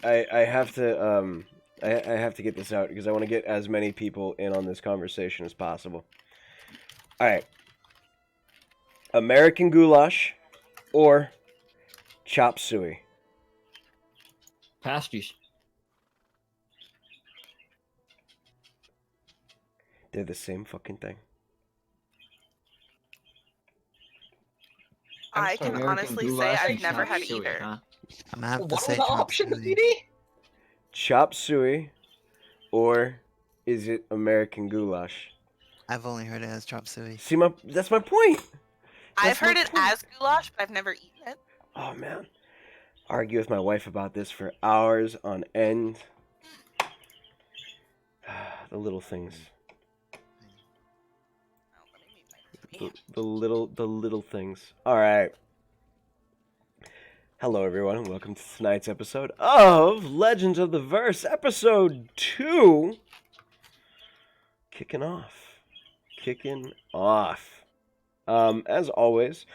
I have to I have to get this out because I want to get as many people in on this conversation as possible. All right, American goulash or chop suey. Pasties. They're the same fucking thing. I can American honestly say goulash I've and never chop had suey, either. huh? I'm gonna have to What say were the chop options, suey. BD? Chop suey, or is it American goulash? I've only heard it as chop suey. See, that's my point. I've That's my heard it point. as goulash, but I've never eaten it. Oh man, argue with my wife about this for hours on end. The little things. Oh, let me mute my TV. The little things. All right. Hello, everyone, and welcome to tonight's episode of Legends of the Verse, episode 2. Kicking off. As always,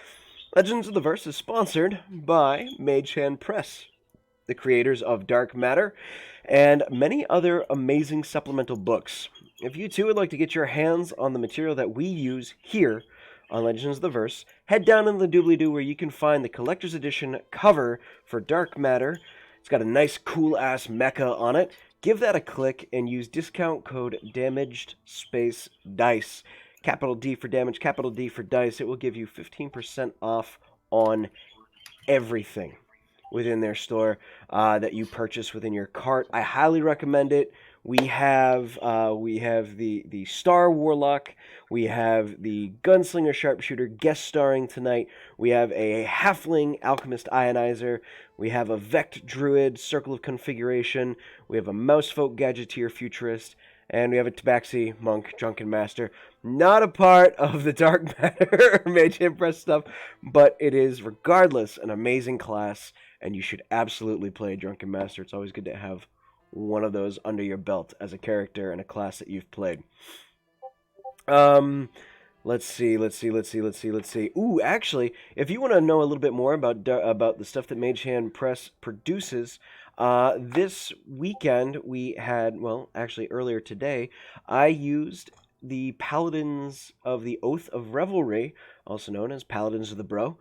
Legends of the Verse is sponsored by Mage Press, the creators of Dark Matter, and many other amazing supplemental books. If you too would like to get your hands on the material that we use here on Legends of the Verse, head down in the doobly-doo where you can find the collector's edition cover for Dark Matter. It's got a nice cool-ass mecha on it. Give that a click and use discount code DAMAGED_DICE. Capital D for damage, capital D for dice. It will give you 15% off on everything within their store that you purchase within your cart. I highly recommend it. We have the Star Warlock. We have the Gunslinger Sharpshooter guest starring tonight. We have a Halfling Alchemist Ionizer. We have a Vect Druid Circle of Configuration. We have a Mousefolk Gadgeteer Futurist. And we have a Tabaxi Monk Drunken Master. Not a part of the Dark Matter or Mage Impress stuff, but it is, regardless, an amazing class, and you should absolutely play Drunken Master. It's always good to have one of those under your belt as a character in a class that you've played. Let's see. Ooh, actually, if you want to know a little bit more about the stuff that Mage Hand Press produces, this weekend we had, well, actually earlier today, I used the Paladins of the Oath of Revelry, also known as Paladins of the Bro,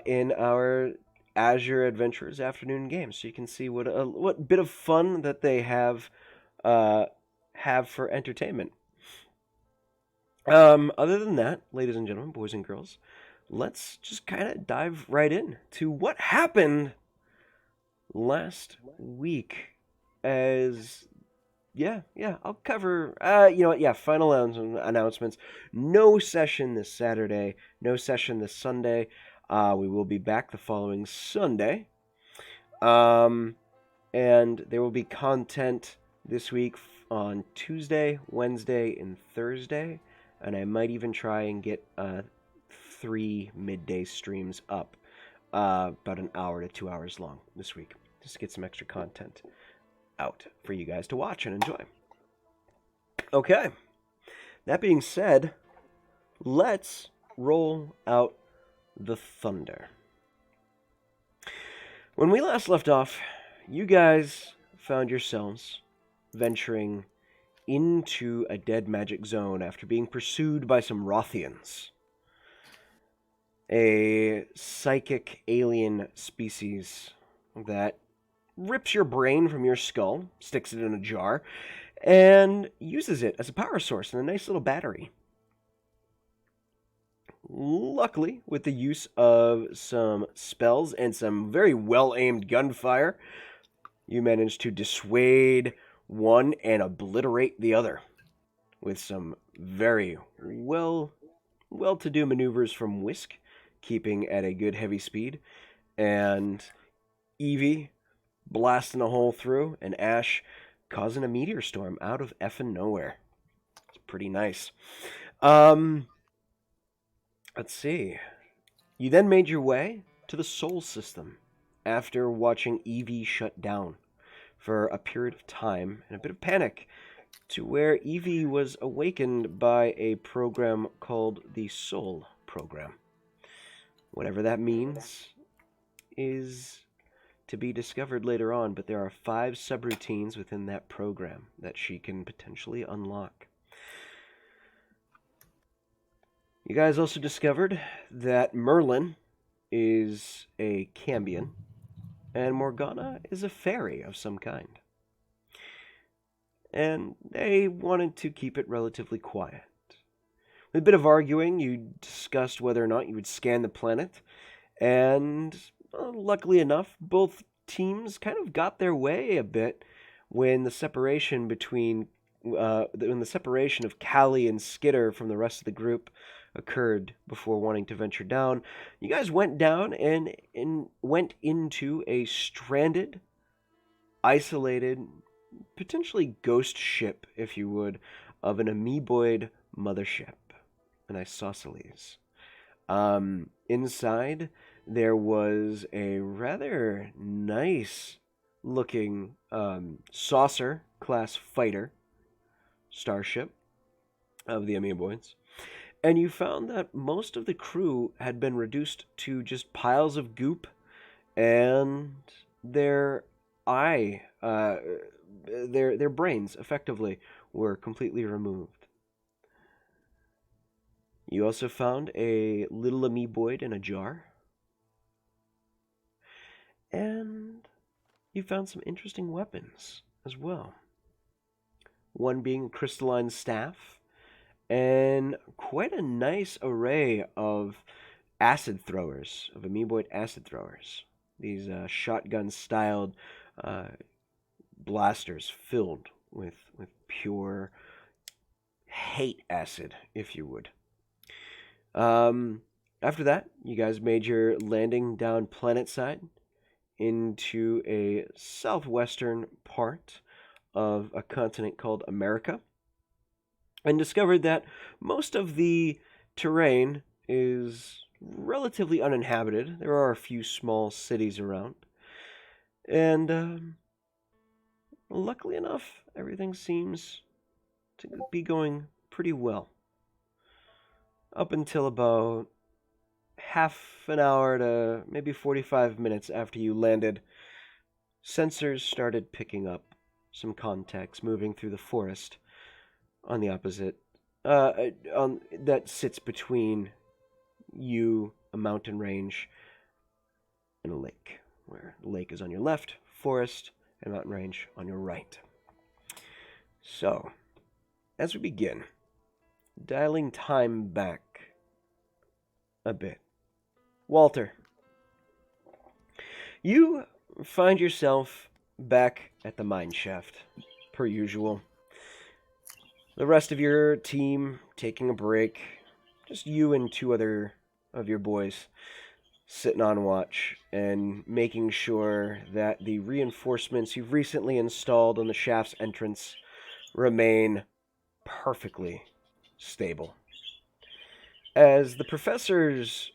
in our Azure Adventures afternoon game. So you can see what bit of fun that they have for entertainment. Other than that, ladies and gentlemen, boys and girls, let's just kind of dive right in to what happened last week. I'll cover, final announcements. No session this Saturday, no session this Sunday. We will be back the following Sunday. And there will be content this week on Tuesday, Wednesday, and Thursday. And I might even try and get 3 midday streams up, about an hour to 2 hours long this week, just to get some extra content out for you guys to watch and enjoy. Okay, that being said, let's roll out the thunder. When we last left off, you guys found yourselves venturing into a dead magic zone after being pursued by some Rothians, a psychic alien species that rips your brain from your skull, sticks it in a jar, and uses it as a power source in a nice little battery. Luckily, with the use of some spells and some very well-aimed gunfire, you managed to dissuade one and obliterate the other with some very well-to-do maneuvers from Whisk, keeping at a good heavy speed, and Evie blasting a hole through, and Ash causing a meteor storm out of effing nowhere. It's pretty nice. Let's see. You then made your way to the Sol System after watching Evie shut down for a period of time and a bit of panic, to where Evie was awakened by a program called the Soul Program. Whatever that means is to be discovered later on, but there are 5 subroutines within that program that she can potentially unlock. You guys also discovered that Merlin is a Cambion, and Morgana is a fairy of some kind. And they wanted to keep it relatively quiet. With a bit of arguing, you discussed whether or not you would scan the planet, and luckily enough, both teams kind of got their way a bit when the separation of Callie and Skitter from the rest of the group occurred before wanting to venture down. You guys went down and went into a stranded, isolated, potentially ghost ship, if you would, of an amoeboid mothership, an isosceles. Inside, there was a rather nice looking saucer class fighter starship of the amoeboids. And you found that most of the crew had been reduced to just piles of goop, and their their brains effectively were completely removed. You also found a little amoeboid in a jar, and you found some interesting weapons as well. One being a crystalline staff, and quite a nice array of acid throwers, of amoeboid acid throwers. These shotgun-styled blasters filled with pure hate acid, if you would. After that, you guys made your landing down planetside into a southwestern part of a continent called America, and discovered that most of the terrain is relatively uninhabited. There are a few small cities around, and luckily enough, everything seems to be going pretty well. Up until about half an hour to maybe 45 minutes after you landed, sensors started picking up some contacts moving through the forest on the opposite, that sits between you, a mountain range, and a lake, where the lake is on your left, forest, and mountain range on your right. So, as we begin, dialing time back a bit. Walter, you find yourself back at the mine shaft, per usual. The rest of your team taking a break. Just you and 2 other of your boys sitting on watch and making sure that the reinforcements you've recently installed on the shaft's entrance remain perfectly stable. As the professor's,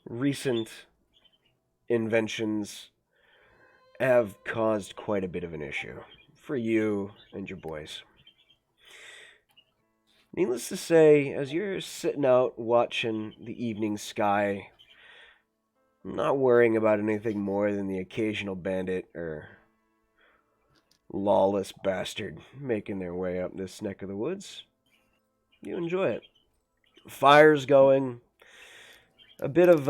recent inventions have caused quite a bit of an issue for you and your boys. Needless to say, as you're sitting out watching the evening sky, not worrying about anything more than the occasional bandit or lawless bastard making their way up this neck of the woods, you enjoy it. Fire's going, a bit of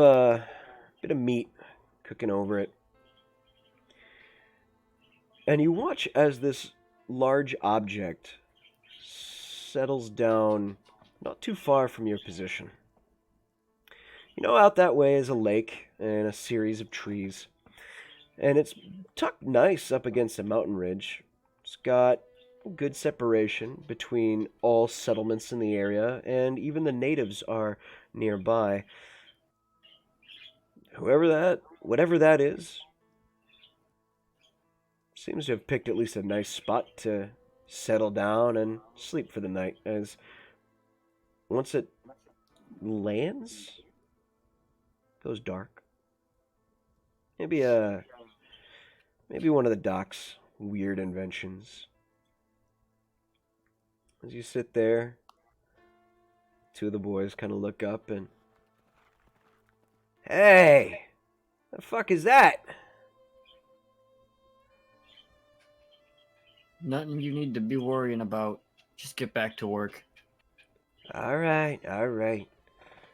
meat cooking over it. And you watch as this large object settles down not too far from your position. You know, out that way is a lake and a series of trees. And it's tucked nice up against a mountain ridge. It's got good separation between all settlements in the area, and even the natives are nearby. Whatever that is, seems to have picked at least a nice spot to settle down and sleep for the night, as once it lands, it goes dark. Maybe one of the doc's weird inventions. As you sit there, 2 of the boys kind of look up and, "Hey, The fuck is that? Nothing you need to be worrying about. Just get back to work. Alright.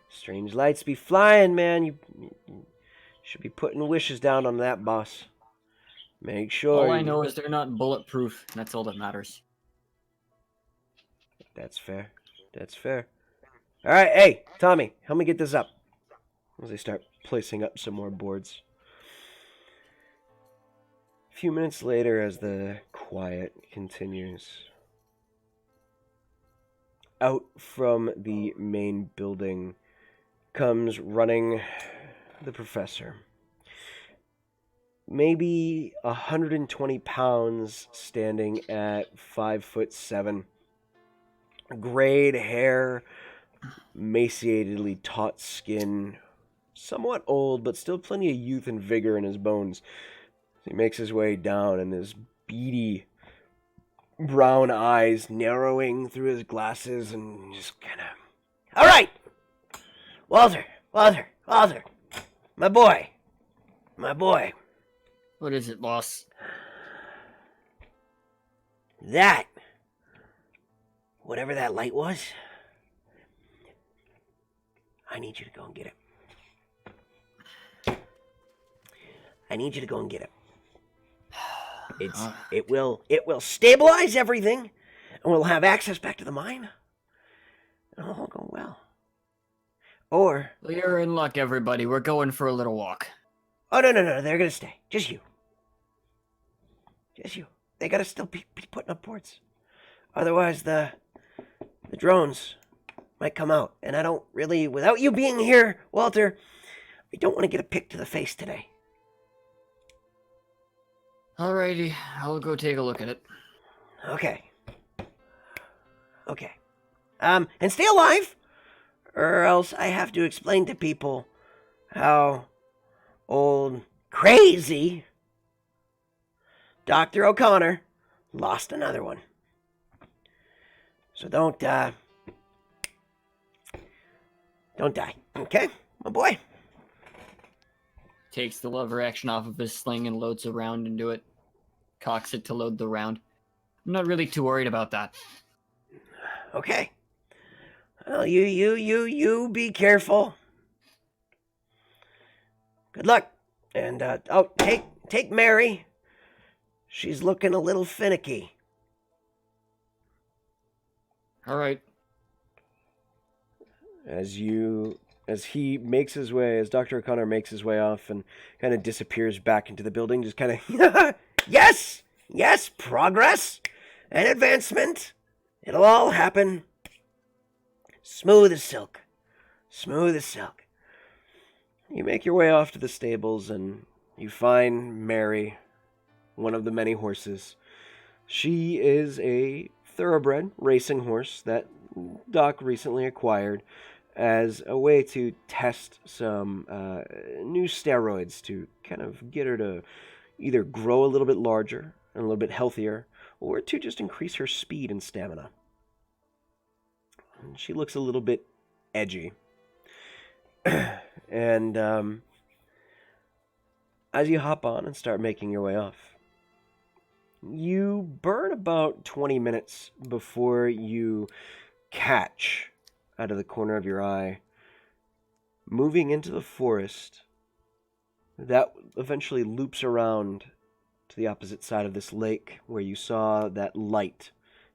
Strange lights be flying, man. You should be putting wishes down on that, boss. Make sure. All I know is they're not bulletproof, and that's all that matters. That's fair. Alright, hey, Tommy, help me get this up. As they start placing up some more boards. A few minutes later, as the quiet continues, out from the main building comes running the professor. Maybe 120 pounds, standing at 5'7". Grayed hair, emaciatedly taut skin, somewhat old, but still plenty of youth and vigor in his bones. He makes his way down, and his beady brown eyes narrowing through his glasses, and just kind of... All right! Walter! My boy! What is it, boss? That, whatever that light was, I need you to go and get it. It will stabilize everything, and we'll have access back to the mine, and all will go well. Or... Well, you're in luck, everybody. We're going for a little walk. Oh, no, they're gonna stay. Just you. They gotta still be putting up boards. Otherwise, the drones might come out. And I don't really, without you being here, Walter, I don't want to get a pick to the face today. Alrighty, I'll go take a look at it. Okay. And stay alive, or else I have to explain to people how old, crazy Dr. O'Connor lost another one. So don't die, okay, my boy? Takes the lever action off of his sling and loads a round into it. Cocks it to load the round. I'm not really too worried about that. Okay. Well, you be careful. Good luck. And, take Mary. She's looking a little finicky. Alright. As Dr. O'Connor makes his way off and kind of disappears back into the building, just kind of, yes, progress and advancement. It'll all happen. Smooth as silk. You make your way off to the stables and you find Mary, one of the many horses. She is a thoroughbred racing horse that Doc recently acquired as a way to test some new steroids to kind of get her to either grow a little bit larger and a little bit healthier, or to just increase her speed and stamina. And she looks a little bit edgy. And as you hop on and start making your way off, you burn about 20 minutes before you catch, out of the corner of your eye, moving into the forest that eventually loops around to the opposite side of this lake where you saw that light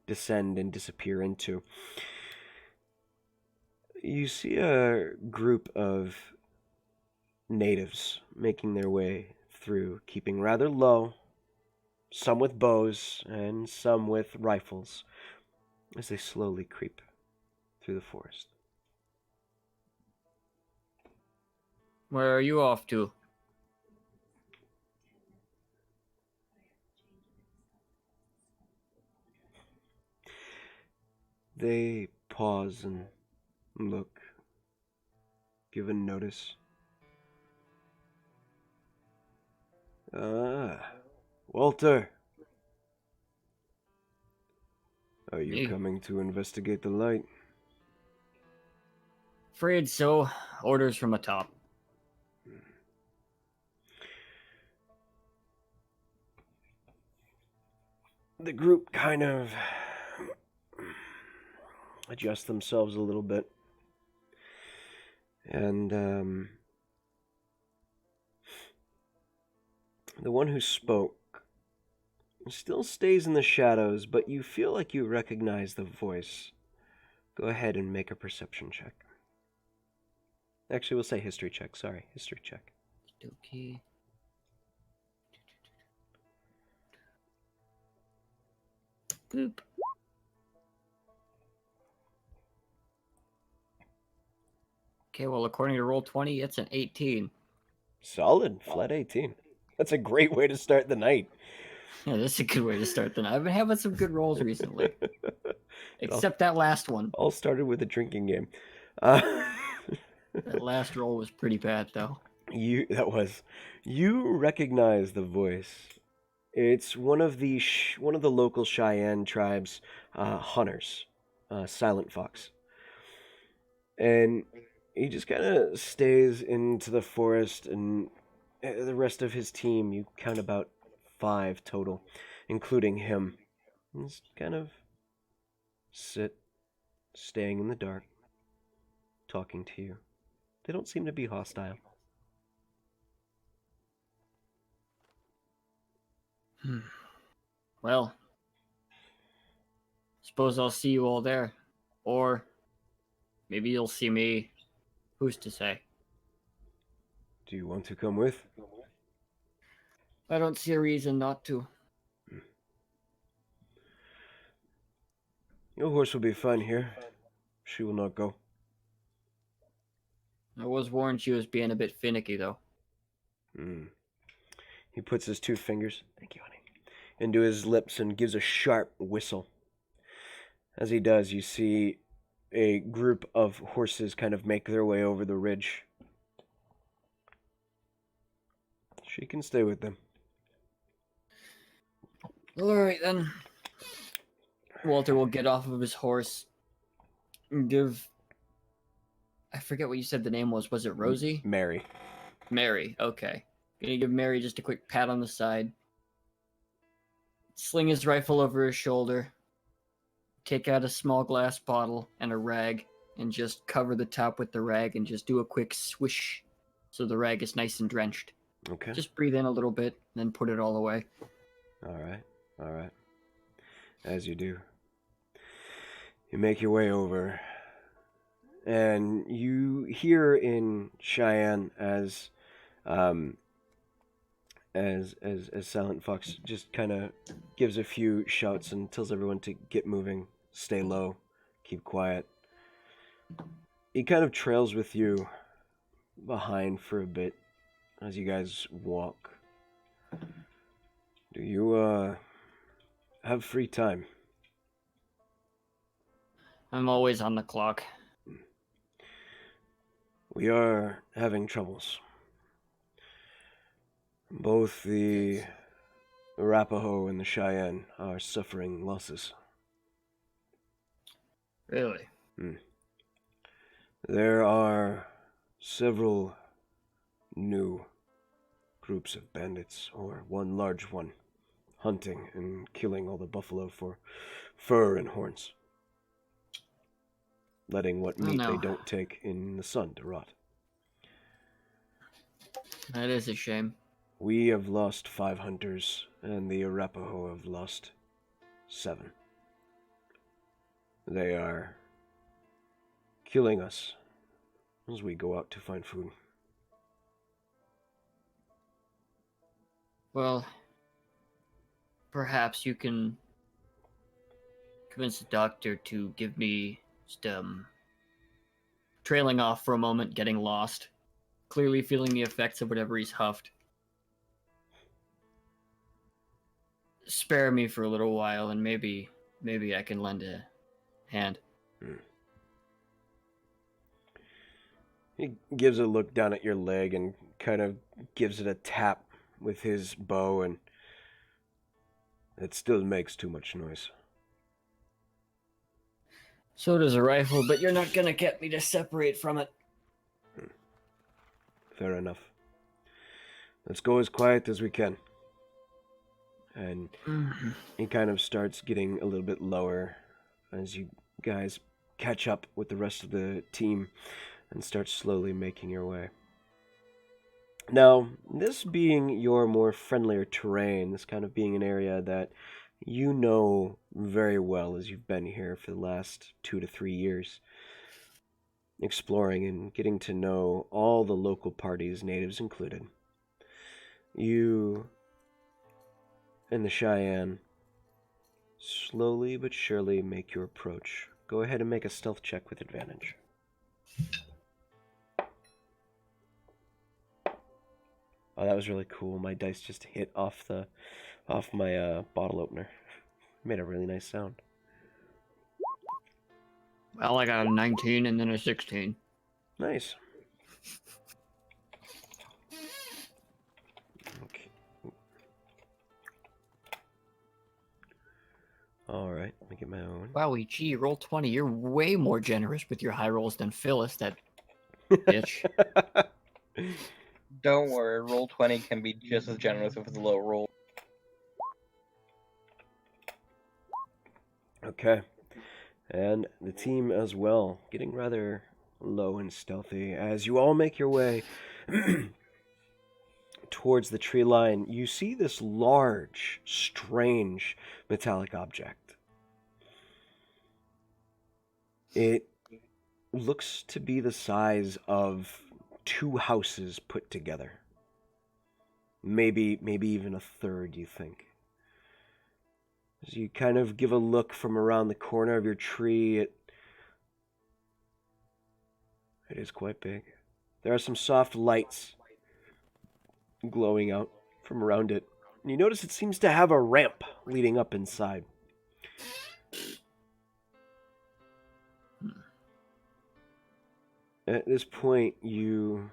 descend and disappear into. You see a group of natives making their way through, keeping rather low, some with bows and some with rifles, as they slowly creep through the forest. Where are you off to? They pause and look, given notice. Walter. Are you Hey. coming to investigate the light? Afraid so. Orders from atop. the group kind of adjust themselves a little bit. And the one who spoke still stays in the shadows, but you feel like you recognize the voice. Go ahead and make a perception check. Actually, we'll say history check. Sorry, history check. Okay. Boop. Okay, well, according to Roll20, it's an 18. Solid, flat 18. That's a great way to start the night. Yeah, that's a good way to start the night. I've been having some good rolls recently. Except that last one. All started with a drinking game. That last roll was pretty bad, though. You recognize the voice. It's one of the local Cheyenne tribes, hunters, Silent Fox, and he just kind of stays into the forest, and the rest of his team, you count about 5 total, including him, just kind of staying in the dark, talking to you. They don't seem to be hostile. Well, suppose I'll see you all there. Or maybe you'll see me. Who's to say? Do you want to come with? I don't see a reason not to. Your horse will be fine here. She will not go. I was warned she was being a bit finicky, though. He puts his 2 fingers, thank you, honey, into his lips and gives a sharp whistle. As he does, you see a group of horses kind of make their way over the ridge. She can stay with them. Alright then. Walter will get off of his horse and give... I forget what you said the name was. Was it Rosie? Mary. Mary, okay. Gonna give Mary just a quick pat on the side. Sling his rifle over his shoulder. Take out a small glass bottle and a rag and just cover the top with the rag and just do a quick swish so the rag is nice and drenched. Okay. Just breathe in a little bit and then put it all away. All right. As you do. You make your way over, and you hear in Cheyenne as Silent Fox just kind of gives a few shouts and tells everyone to get moving, stay low, keep quiet. He kind of trails with you behind for a bit as you guys walk. Do you have free time? I'm always on the clock. We are having troubles. Both the Arapaho and the Cheyenne are suffering losses. Really? There are several new groups of bandits, or one large one, hunting and killing all the buffalo for fur and horns, letting what meat they don't take in the sun to rot. That is a shame. We have lost 5 hunters, and the Arapaho have lost 7. They are killing us as we go out to find food. Well, perhaps you can convince the doctor to give me just, trailing off for a moment, getting lost, clearly feeling the effects of whatever he's huffed. Spare me for a little while, and maybe I can lend a hand. He gives a look down at your leg and kind of gives it a tap with his bow, and it still makes too much noise. So does a rifle, but you're not gonna get me to separate from it. Fair enough. Let's go as quiet as we can. and it kind of starts getting a little bit lower as you guys catch up with the rest of the team and start slowly making your way. Now, this being your more friendlier terrain, this kind of being an area that you know very well as you've been here for the last 2 to 3 years, exploring and getting to know all the local parties, natives included. You and the Cheyenne slowly but surely make your approach. Go ahead and make a stealth check with advantage. Oh, that was really cool. My dice just hit off my bottle opener. Made a really nice sound. Well, I got a 19 and then a 16. Nice. Okay. All right, let me get my own. Wowie, gee, roll 20. You're way more generous with your high rolls than Phyllis, that bitch. Don't worry, roll 20 can be just as generous if it's a low roll. Okay. And the team as well, getting rather low and stealthy. As you all make your way towards the tree line, you see this large, strange metallic object. It looks to be the size of 2 houses put together. Maybe even a third, you think. As you kind of give a look from around the corner of your tree, it is quite big. There are some soft lights glowing out from around it. And you notice it seems to have a ramp leading up inside. At this point, you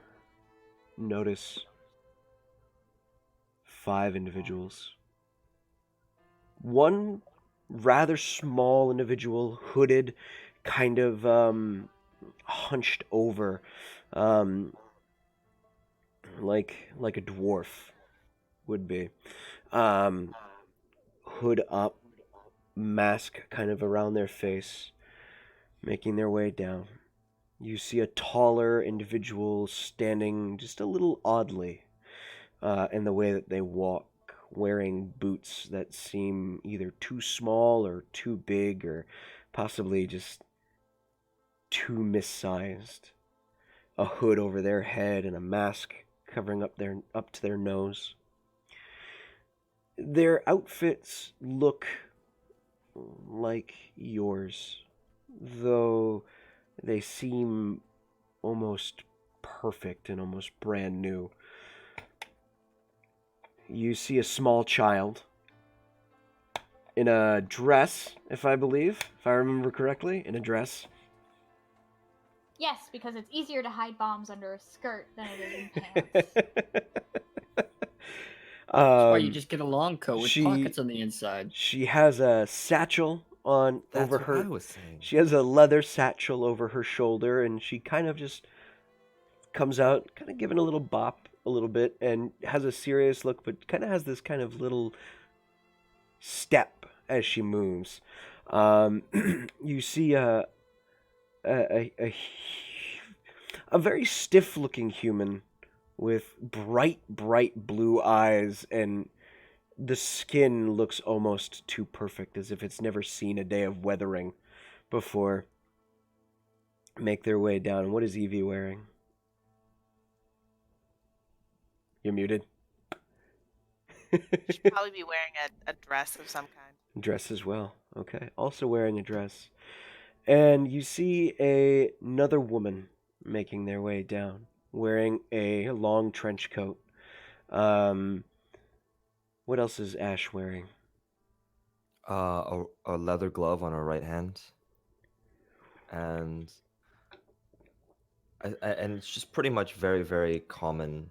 notice 5 individuals. One rather small individual, hooded, kind of hunched over, like a dwarf would be. Hood up, mask kind of around their face, making their way down. You see a taller individual standing just a little oddly in the way that they walk, wearing boots that seem either too small or too big or possibly just too missized. A hood over their head and a mask covering up to their nose. Their outfits look like yours, though they seem almost perfect and almost brand new. You see a small child in a dress, if I remember correctly, in a dress. Yes, because it's easier to hide bombs under a skirt than it is in pants. That's why you just get a long coat with she- pockets on the inside. She has a satchel on That's over what her. I was saying. She has a leather satchel over her shoulder, and she kind of just comes out, kind of giving a little bop a little bit, and has a serious look, but kind of has this kind of little step as she moves. You see a very stiff-looking human with bright blue eyes, and the skin looks almost too perfect, as if it's never seen a day of weathering before. Make their way down. What is Evie wearing? You're muted. She'd probably be wearing a dress of some kind. Dress as well. Okay. Also wearing a dress. And you see another woman making their way down, wearing a long trench coat. What else is Ash wearing? A leather glove on her right hand, and and it's just pretty much very, very common,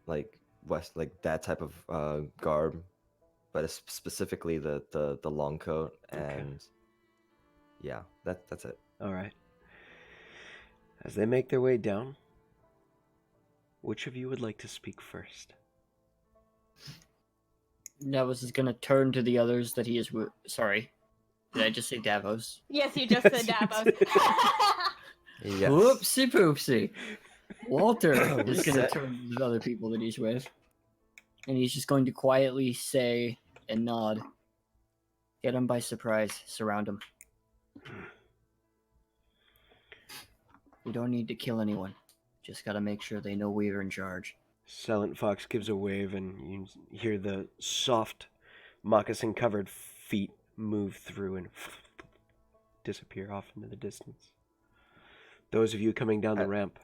like that type of garb, but it's specifically the long coat, and yeah, that's it. All right. As they make their way down, which of you would like to speak first? Davos is gonna turn to the others that he is. Sorry, did I just say Davos? Yes, you just said Yes, you Davos. did. Yes. Whoopsie poopsie. Walter is gonna Reset. turn to the other people that he's with, and he's just going to quietly say and nod. Get him by surprise. Surround him. We don't need to kill anyone. Just gotta make sure they know we're in charge. Silent Fox gives a wave, and you hear the soft, moccasin-covered feet move through and disappear off into the distance. Those of you coming down the ramp.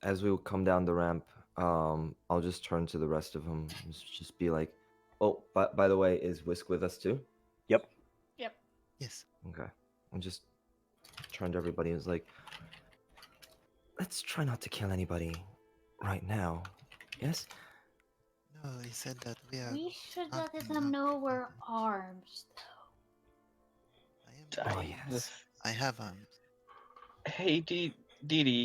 As we come down the ramp, I'll just turn to the rest of them. Just be like, "Oh, by the way, is Whisk with us too?" Yep. Yep. Yes. Okay. And just turn to everybody and was like, "Let's try not to kill anybody right now." Yes. No, he said that we are. We should not let enough them know we're people. armed, though. I am. Oh, yes. I have arms. Hey, Dee,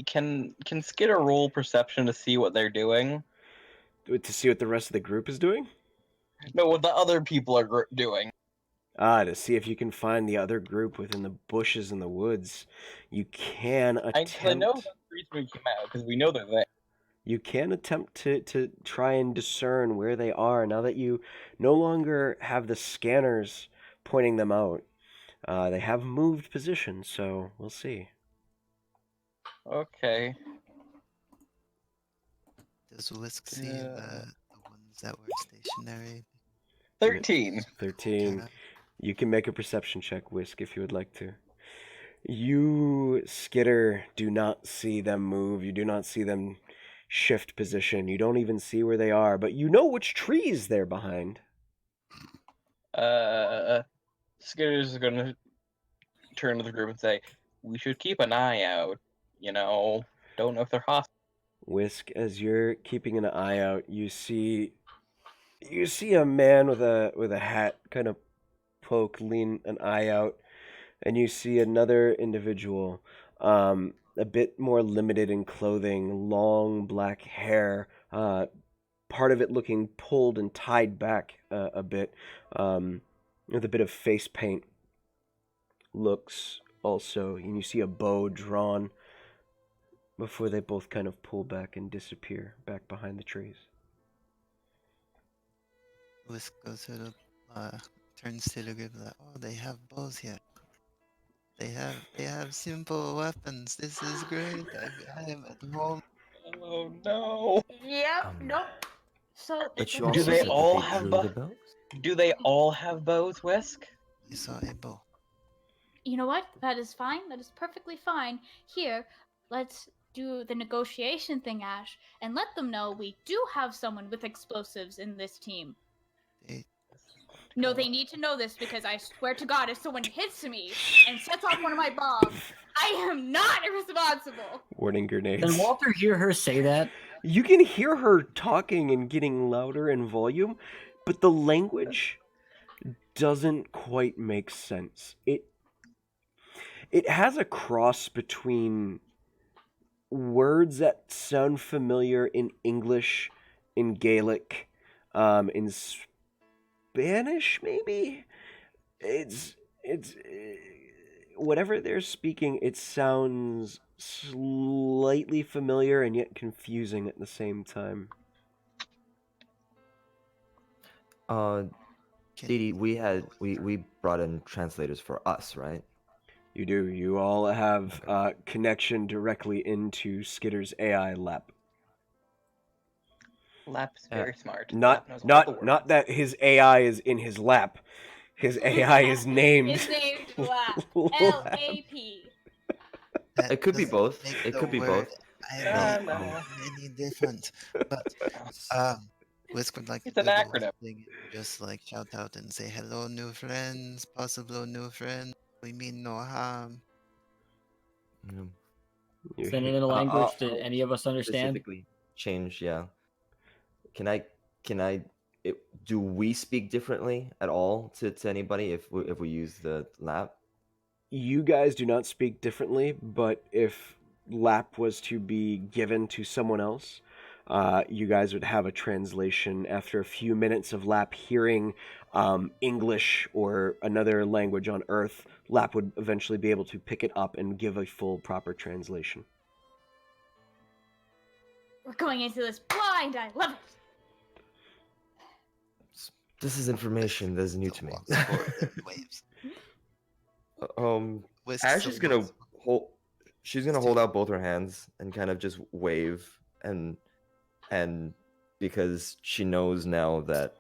can Skidder roll perception to see what they're doing? To see what the rest of the group is doing? No, what the other people are doing. To see if you can find the other group within the bushes in the woods. You can attempt. I know the reason we came out because we know they're there. You can attempt to try and discern where they are now that you no longer have the scanners pointing them out. They have moved position, so we'll see. Okay. Does Whisk see the ones that were stationary? 13. 13. You can make a perception check, Whisk, if you would like to. You, Skidder, do not see them move. You do not see them shift position. You don't even see where they are, but you know which trees they're behind. Skidder's gonna turn to the group and say, "We should keep an eye out. Don't know if they're hostile." Whisk, as you're keeping an eye out, you see a man with a hat kind of lean an eye out, and you see another individual, a bit more limited in clothing, long black hair, part of it looking pulled and tied back a bit, with a bit of face paint. Looks also, and you see a bow drawn before they both kind of pull back and disappear back behind the trees. Whisk goes to the turns to the group like, oh, they have bows here. They have simple weapons. This is great. I am at home. Oh no. Yep. Nope. So But you Do also they said that all they have drew the bows? Do they all have bows, Whisk? I saw a bow. You know what? That is fine. That is perfectly fine. Here, let's do the negotiation thing, Ash, and let them know we do have someone with explosives in this team. No, they need to know this because I swear to God, if someone hits me and sets off one of my bombs, I am not irresponsible. Warning grenades. Can Walter hear her say that? You can hear her talking and getting louder in volume, but the language doesn't quite make sense. It has a cross between words that sound familiar in English, in Gaelic, in Spanish, maybe? It's whatever they're speaking, it sounds slightly familiar and yet confusing at the same time. Didi, we brought in translators for us, right? You do. You all have connection directly into Skidder's AI lab. Lap's very smart. Not Lap knows all the words. not that his AI is in his lap. His AI is named. His name's Lap. Lap. L-A-P. That It could be doesn't both. make It the could be word both. any different. But Whisk would like It's to an do the acronym. last thing, just like shout out and say hello, new friends, possible new friends. We mean no harm. You Send it hear- in a language that I'll any of us understand. Specifically change, yeah. Can I do we speak differently at all to anybody if we use the lap? You guys do not speak differently, but if lap was to be given to someone else, you guys would have a translation after a few minutes of Lap hearing English or another language on Earth. Lap would eventually be able to pick it up and give a full, proper translation. We're going into this blind. I love it. This is information that is new to me. Walks forward and waves. Whisk Ash still is gonna knows. hold. She's gonna hold out both her hands and kind of just wave, and because she knows now that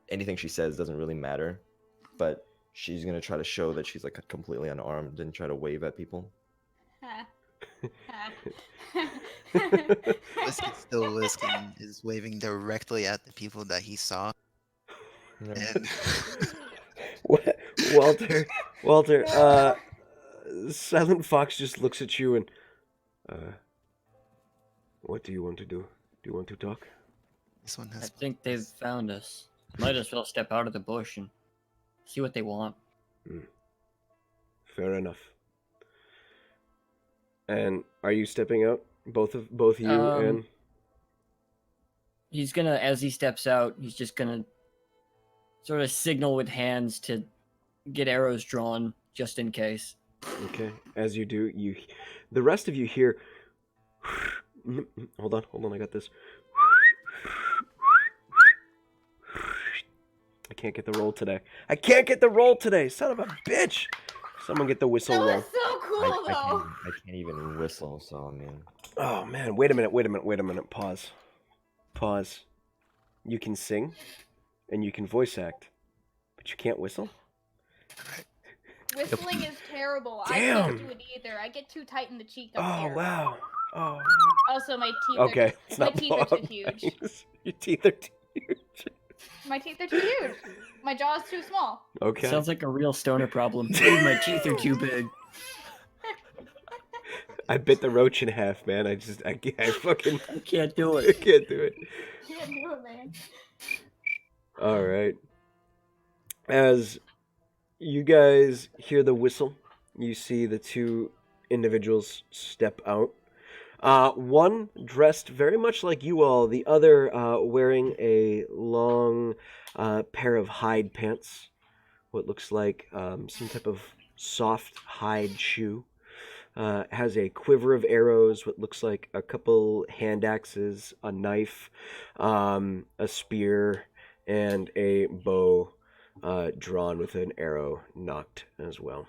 anything she says doesn't really matter, but she's gonna try to show that she's like completely unarmed and try to wave at people. Whisk is still whisking, is waving directly at the people that he saw. Yeah. And Walter, Silent Fox just looks at you and, what do you want to do? Do you want to talk? this one I has. think they've found us. Might as well step out of the bush and see what they want. Fair enough. And are you stepping out? Both you and... He's gonna, as he steps out, he's just gonna sort of signal with hands to get arrows drawn just in case. Okay, as you do, the rest of you hear... Hold on, I got this. I can't get the roll today. Son of a bitch! Someone get the whistle That roll. was so cool, though. I can't even whistle, so I mean. Oh man, wait a minute. Pause. You can sing, and you can voice act, but you can't whistle? Whistling is terrible. I Damn. can't do it either. I get too tight in the cheek up Oh here. wow. Oh. Also, my teeth Okay. are my teeth are too huge. Your teeth are too huge. My teeth are too huge. My jaw is too small. Okay. Sounds like a real stoner problem. Dude, my teeth are too big. I bit the roach in half, man. I fucking I can't do I it. can't do it. Can't do it, man. All right. As you guys hear the whistle, you see the two individuals step out. One dressed very much like you all, the other wearing a long pair of hide pants, what looks like some type of soft hide shoe. Has a quiver of arrows, what looks like a couple hand axes, a knife, a spear, and a bow drawn with an arrow knocked as well.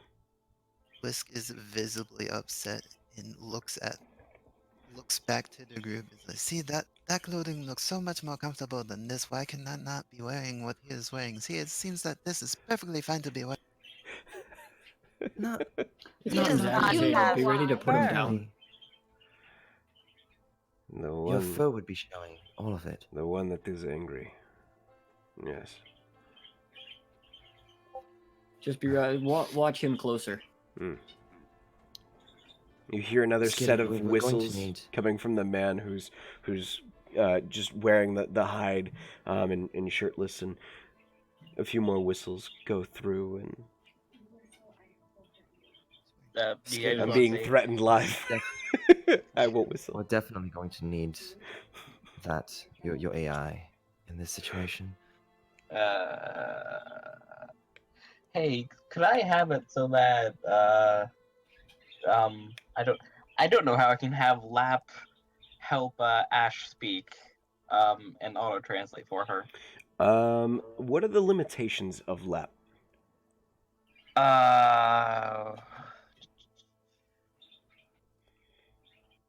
Whisk is visibly upset and looks back to the group. It's like, see, that clothing looks so much more comfortable than this. Why can I not be wearing what he is wearing? See, it seems that this is perfectly fine to be wearing. Not He's He not does not exaggerating. have Be ready to put him fur. down. The Your one, fur would be showing, all of it. the one that is angry. Yes. Just be right. Watch him closer. You hear another Skitty, set of we're going to whistles need- coming from the man who's just wearing the hide and shirtless, and a few more whistles go through, and You guys I'm wanna being say- threatened live. I won't whistle. We're definitely going to need that, your AI, in this situation. Hey, could I have it so that I don't know how I can have Lap help Ash speak and auto translate for her. What are the limitations of LAP?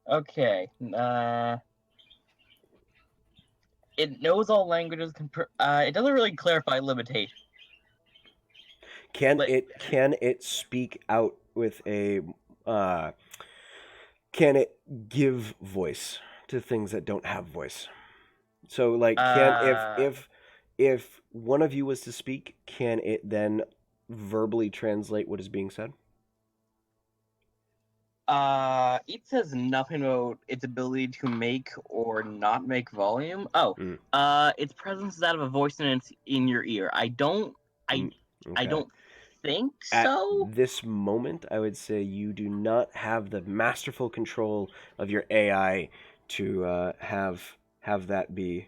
Okay. It knows all languages. It doesn't really clarify limitation. Can Like- it speak out with a can it give voice to things that don't have voice? So like if one of you was to speak, can it then verbally translate what is being said? It says nothing about its ability to make or not make volume. Its presence is that of a voice in your ear. I don't Okay. think At so. this moment, I would say you do not have the masterful control of your AI to have that be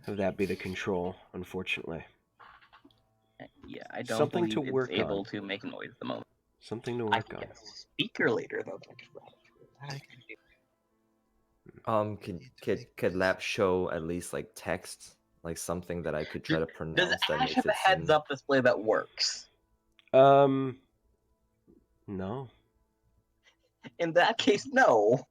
the control. Unfortunately, Yeah, I don't Something to believe work it's able on. to make noise at the moment. Something to I work can on. get a speaker later though. I Could Lab show at least like text, like something that I could try to Does pronounce that Ash makes have it a heads-up display that works? No. In that case, no.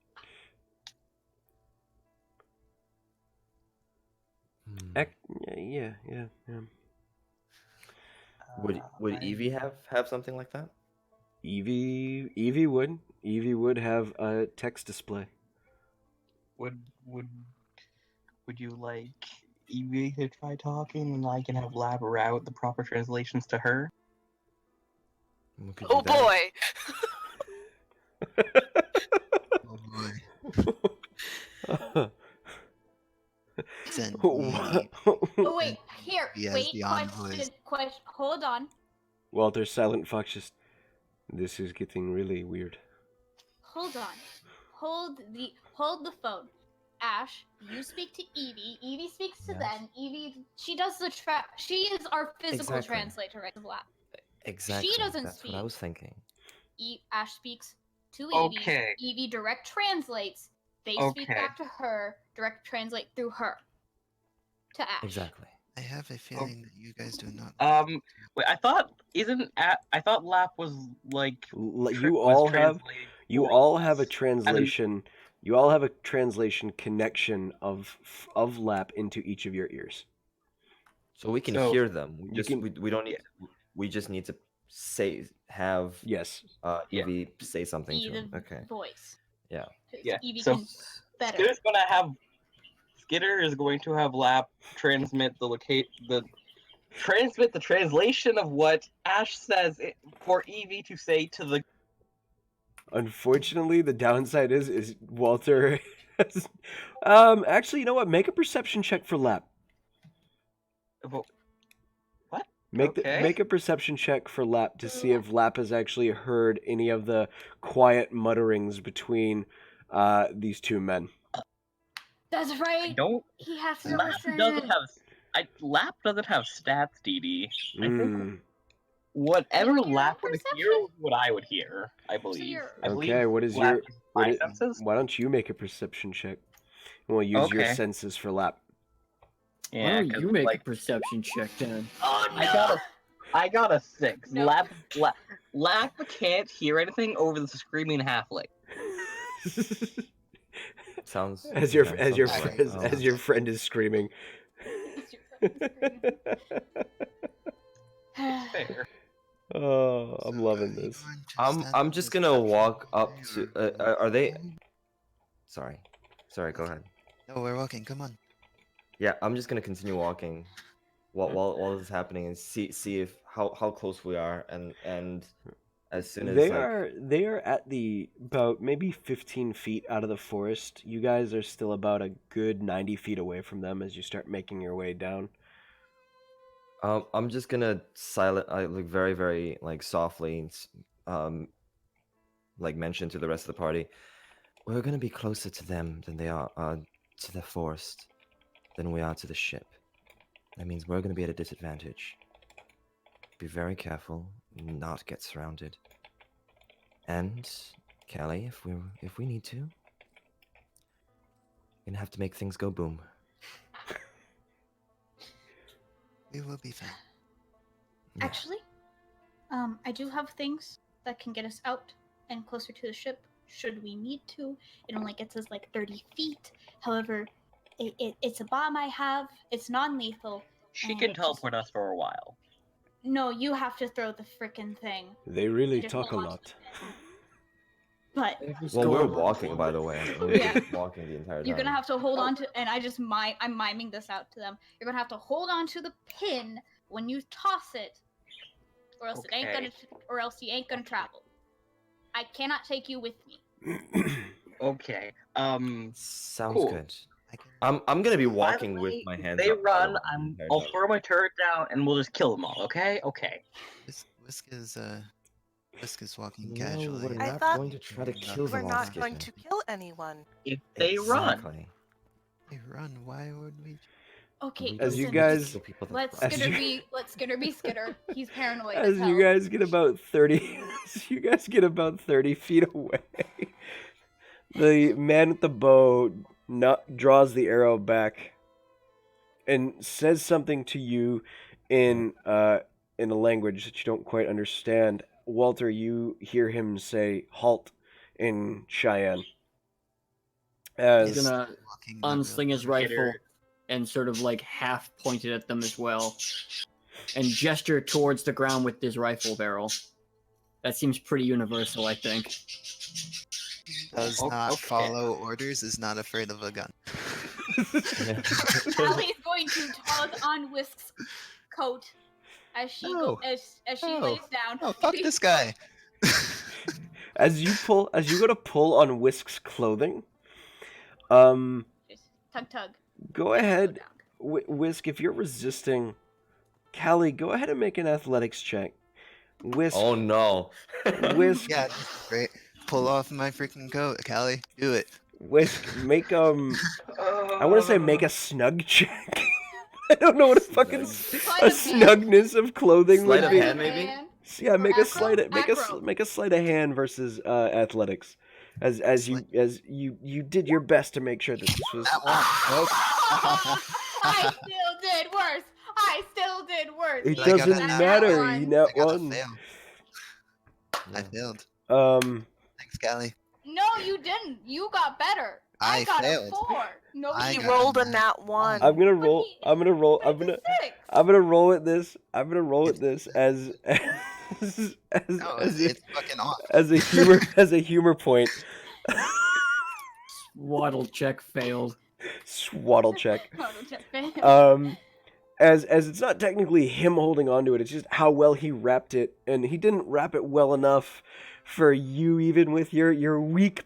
seem? Yeah. Would Evie have something like that? Evie would have a text display. Would you like Evie to try talking and I can have Lab route the proper translations to her? We could do Oh that. boy! Oh boy. Send What? Oh wait, here. He has Wait. the envoys. Question. Hold on. Walter's silent fox just. This is getting really weird. Hold on. Hold the phone. Ash, you speak to Evie. Evie speaks to Yes. them. Evie, she does the she is our physical Exactly. translator right of lab. Exactly. doesn't That's what I speak. was thinking. Ash speaks to Evie. Okay. Evie direct translates. They speak Okay. back to her. Direct translate through her to Ash. Exactly. I have a feeling that you guys do not. Wait, I thought Lap was like You all have a translating translation. You all have a translation connection of lap into each of your ears. So we can So, hear them. We you just can- we don't need. We just need to have Yes. Yeah. Evie say something to him. The Okay. voice. Yeah. 'Cause Yeah, Evie so- can better. Skitter is going to have Lap transmit transmit the translation of what Ash says for Evie to say to the. Unfortunately, the downside is Walter. Has, actually, you know what? Make a perception check for lap. What? Make Okay. a perception check for Lap to see if Lap has actually heard any of the quiet mutterings between these two men. That's I right. don't. He has to Lap listen. doesn't have. Lap doesn't have stats, DD. I think Mm. whatever Make your Lap would perception. hear is what I would hear. I believe. you're- I believe Okay, what is Lap your uses five senses? why don't you make a perception check? We'll use your Okay. senses for Lap. Why Yeah, don't 'cause, you make like, a perception check then? Oh no! I got a 6. No. Lap can't hear anything over the screaming halfling. Sounds as your sounds friend is screaming. Fair. Oh, I'm So, loving are you this. going to I'm stand just with gonna Captain walk up Avery to. or Are they? walking? Sorry. Go ahead. No, we're walking. Come on. Yeah, I'm just gonna continue walking while this is happening and see if how close we are and as soon as They like are at the about maybe 15 feet out of the forest. You guys are still about a good 90 feet away from them as you start making your way down. I'm just gonna like very very like softly like mention to the rest of the party, we're gonna be closer to them than they are to the forest than we are to the ship. That means we're gonna be at a disadvantage. Be very careful, not get surrounded. And Callie, if we need to, you're gonna have to make things go boom. We will be fine. Yeah. Actually, I do have things that can get us out and closer to the ship should we need to. It only gets us like 30 feet. However, it's a bomb I have. It's non-lethal. She and can it just- teleport us for a while. No, you have to throw the frickin' thing. They really Just talk a hold on. lot. But Well, we're walking, by the way. We're Yeah. walking the entire time. you're gonna have to hold on to, and I'm miming this out to them. You're gonna have to hold on to the pin when you toss it, or else it ain't Okay. or else you ain't gonna travel. I cannot take you with me. Okay. Sounds Cool. good. I can. I'm gonna be By the walking way, with my hands They up, by the run. way, the entire I'll time. throw my turret down, and we'll just kill them all. Okay. Okay. Whisk is Whisk is walking No, casually. we're I not thought going to try to We're kill We're them all. not going to kill anyone. If they run, Exactly. They run. Why would we? Okay, We As you don't listen. need to guys- kill people that Let run. As Skitter you- be. Let Skitter be Skitter. He's paranoid As as hell. you guys get about 30, as you guys get about 30 feet away, the man with the bow draws the arrow back and says something to you in a language that you don't quite understand. Walter, you hear him say "halt" in Cheyenne. He's As gonna Walking, not unsling his Skitter. rifle and sort of like half point it at them as well, and gesture towards the ground with his rifle barrel. That seemes pretty universal, I think. does Oh, not okay. follow orders. Is not afraid of a gun. Callie's going to tug on Whisk's coat as she No. as she No. lays down. Oh, fuck this guy. as you go to pull on Whisk's clothing, Just tug. go ahead, Whisk. If you're resisting, Callie, go ahead and make an athletics check. Whisk, Oh no. Whisk, Yeah, this is great. Pull off my freaking coat, Callie. Do it. Whisk. Make I want to say make a snug check. I don't know what a fucking Sleight a of hand. snugness of clothing Sleight would of be. hand, maybe? Yeah, make a Acro? sleight Acro. make a sleight of hand versus athletics. As you did your best to make sure that this was. Nope. I still did worse. It I got doesn't a nat matter. one. You net I got a one. fail. I Yeah. failed. Thanks, Callie. No, you didn't. You got better. I got failed. a 4. No, I He you got rolled a a nat 1. I'm gonna But roll. he- I'm gonna roll. but I'm it's gonna. a 6. I'm gonna roll at this. I'm gonna roll at this as No, it's fucking off. as a humor point. Waddle check failed. Swaddle check. Oh, no, just fail. As it's not technically him holding onto it, it's just how well he wrapped it, and he didn't wrap it well enough for you, even with your weak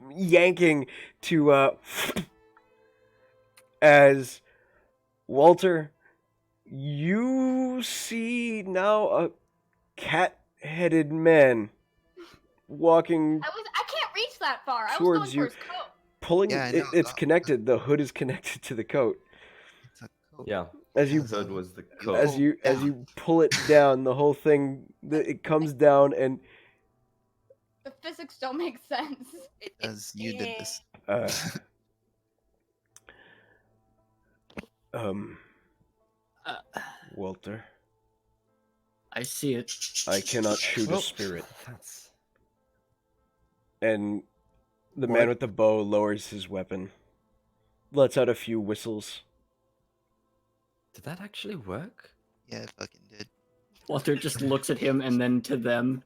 yanking, to as Walter, you see now a cat-headed man walking, I can't reach that far. I was Towards going you. for his coat. pulling. Yeah, I know. It's connected. The hood is connected to the coat. It's a coat. Yeah. As you So it was the coat. as you Yeah. as you pull it down, the whole thing it comes down, and The physics don't make sense. As you did this. uh, um, Uh, Walter, I see it. I cannot shoot a Well, spirit. That's And the man What? with the bow lowers his weapon, lets out a few whistles. Did that actually work? Yeah, it fucking did. Walter just looks at him and then to them,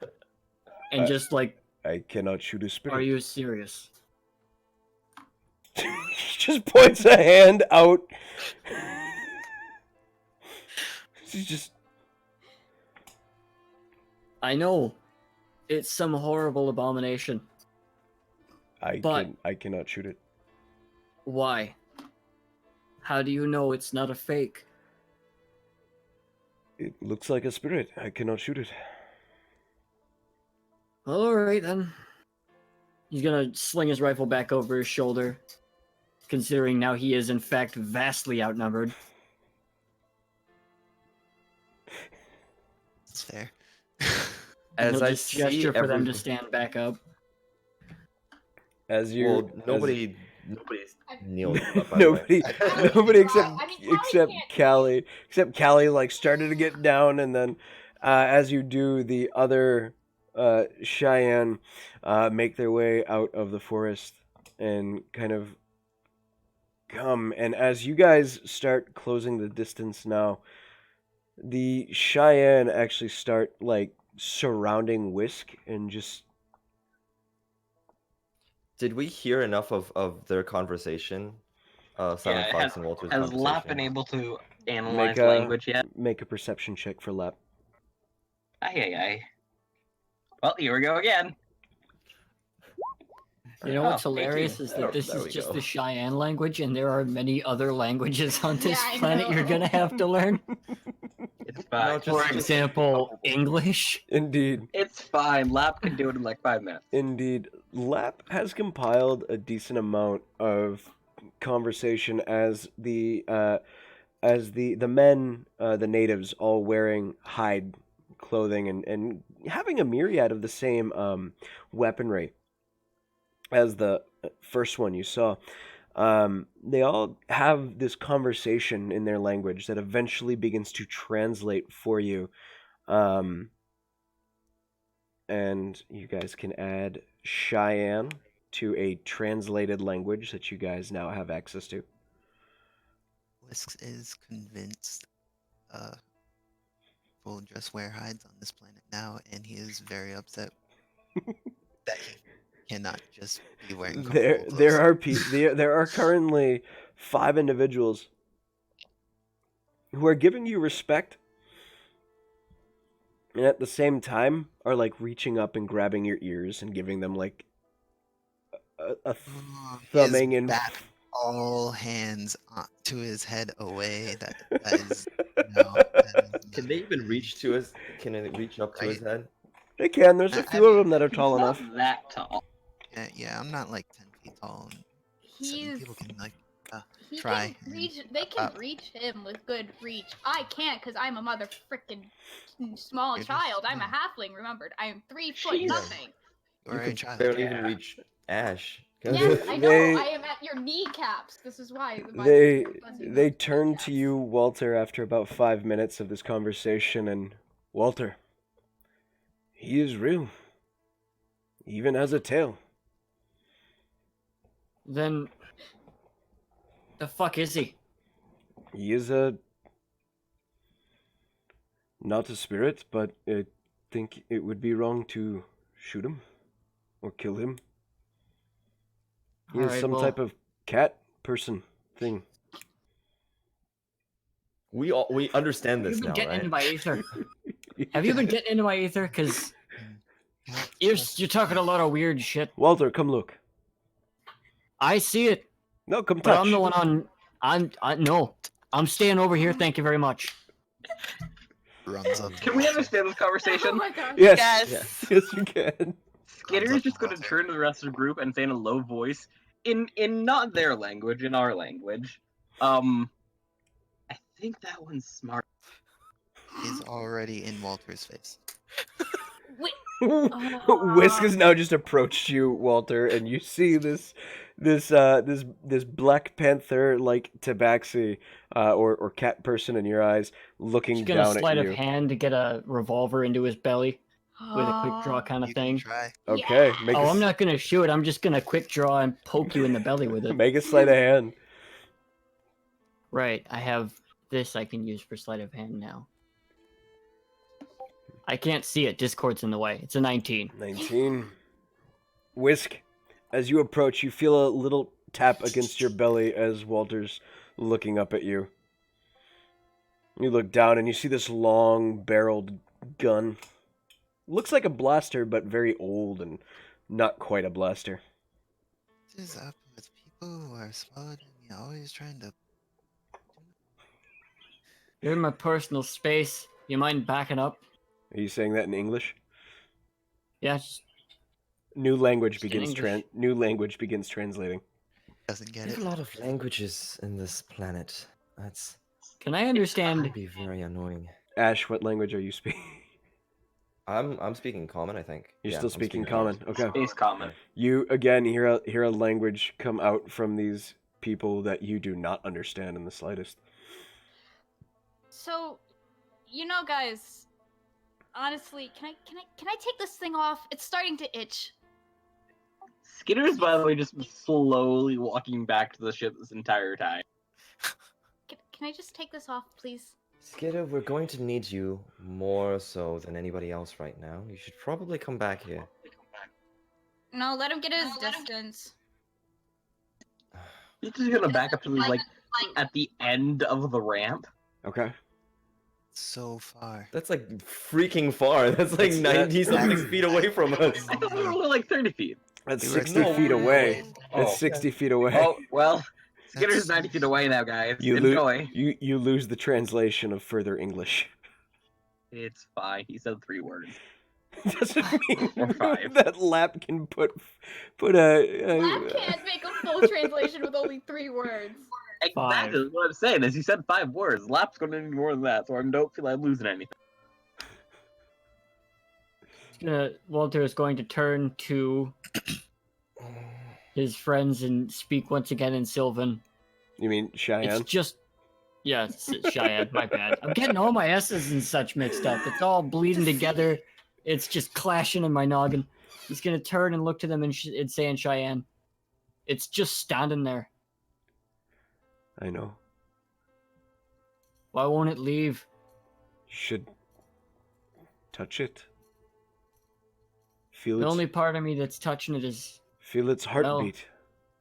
and just like, I cannot shoot a spirit. are you serious? He just points a hand out. She's just. I know. It's some horrible abomination. But- I cannot shoot it. Why? How do you know it's not a fake? It looks like a spirit. I cannot shoot it. Alright then. He's gonna sling his rifle back over his shoulder, considering now he is in fact vastly outnumbered. It's fair. And As he'll I just see gesture for them to every- stand back up. As you, Well, nobody's kneeled up, by the way. nobody, Callie nobody can except try. I mean, except Callie Callie like started to get down, and then as you do, the other Cheyenne make their way out of the forest and kind of come. And as you guys start closing the distance now, the Cheyenne actually start like surrounding Whisk and just. Did we hear enough of their conversation? Simon Yeah, Fox and Walter's Has Lap conversation. been able to analyze Make a- language yet? Make a perception check for Lap. Aye. Well, here we go again. You know what's Oh, 18. hilarious is that this There is we just go. the Cheyenne language, and there are many other languages on this Yeah, I planet you're know. gonna have to learn. It's fine. No, just- For example, English. Indeed. It's fine. Lap can do it in like 5 minutes. Indeed. Lap has compiled a decent amount of conversation as the men, the natives, all wearing hide clothing and having a myriad of the same weaponry as the first one you saw. They all have this conversation in their language that eventually begins to translate for you. And you guys can add Cheyenne to a translated language that you guys now have access to. Whisks is convinced we'll just wear hides on this planet now, and he is very upset that he cannot just be wearing comfortable There are currently 5 individuals who are giving you respect, and at the same time are like reaching up and grabbing your ears and giving them like a thumbing and all hands to his head away. That is no. That is Can they even reach to his? Can it reach up to his Right. head? They can. There's a I few of mean, them that are He's tall not enough. that tall. yeah, I'm not like 10 feet tall. And 7 He's people can like he try can and reach. They can up. reach him with good reach. I can't because I'm a mother frickin' small You're just child. I'm a small. halfling. Remembered. I am 3 foot Jeez. nothing. You're You a could child. barely even Yeah. reach Ash. Yes, I know. They- I am at your kneecaps. This is why. They turn to you, Walter, after about 5 minutes of this conversation, and Walter, he is real. He even has a tail. Then, the fuck is he? He is not a spirit, but I think it would be wrong to shoot him or kill him. He is Alright, some well, type of cat person thing. We understand this You've been now, getting right? into my ether. Have you been getting into my ether? Because you're talking a lot of weird shit. Walter, come look. I see it, No, come but touch. I'm the one on. No, I'm staying over here. Thank you very much. Runs up. Can we understand this Oh conversation? my god. Yes. Yes. Yes, you can. Skinner up is just to going to Walter. turn to the rest of the group and say in a low voice, in not their language, in our language, I think that one's smart. He's already in Walter's face. Wait. Whisk has now just approached you, Walter, and you see this Black Panther like tabaxi or cat person in your eyes looking He's gonna down sleight at of you. hand to get a revolver into his belly with a quick draw kind of You can thing. try. Okay, make Oh, a I'm not gonna shoot. I'm just gonna quick draw and poke you in the belly with it. make a sleight of hand. Right. I have this I can use for sleight of hand now. I can't see it. Discord's in the way. It's a 19. 19. Whisk, as you approach, you feel a little tap against your belly as Walter's looking up at you. You look down and you see this long-barreled gun. Looks like a blaster, but very old and not quite a blaster. What is up with people who are smaller than me, always trying to. You're in my personal space. You mind backing up? Are you saying that in English? Yeah, just New language Just in begins English. new language begins translating. Doesn't get There's it. a lot of languages in this planet. That's can I can understand? be very annoying. Ash, what language are you speaking? I'm speaking common, I think. You're Yeah, still I'm speaking common. Okay. Space common. You again hear a language come out from these people that you do not understand in the slightest. So, guys, honestly, can I take this thing off? It's starting to itch. Skinner's, by the way, just slowly walking back to the ship this entire time. Can I just take this off, please? Skidder, we're going to need you more so than anybody else right now. You should probably come back here. No, let him get his distance. He's just gonna back up to like at the end of the ramp. Okay. So far. That's like freaking far. That's like That's- 90 something that's- feet away from us. I thought we were only like 30 feet. That's We were 60 no, feet we're away. That's Oh. 60 feet away. Oh, well, Skinner's That's- 90 feet away now, guys. You Enjoy. you lose the translation of further English. It's fine. He said 3 words. Doesn't mean Or 5. that Lap can put Lab can't make a full translation with only 3 words. Exactly what I'm saying is he said 5 words. Lap's going to need more than that, so I don't feel I'm losing anything. Walter is going to turn to his friends and speak once again in Sylvan. You mean Cheyenne? It's just, yeah, it's Cheyenne. My bad. I'm getting all my S's and such mixed up. It's all bleeding together. It's just clashing in my noggin. He's gonna turn and look to them and say in Cheyenne, "It's just standing there. I know. Why won't it leave?" Should touch it. Feel The its only part of me that's touching it is feel its heartbeat.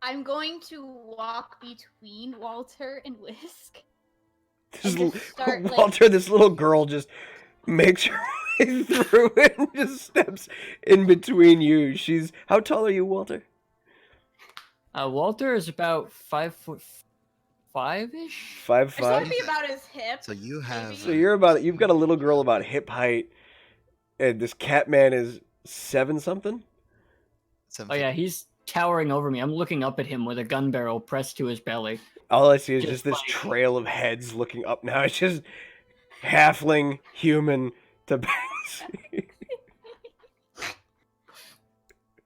I'm going to walk between Walter and Whisk. This And just start, like- Walter, this little girl just makes her way through it and just steps in between you. She's how tall are you, Walter? Walter is about 5'5"-ish. 5'5". It's gonna be about his hip. So you have. So you've got a little girl about hip height, and this cat man is 7 something. Oh yeah, he's towering over me. I'm looking up at him with a gun barrel pressed to his belly. All I see is Just just this like- trail of heads looking up now. It's just halfling, human to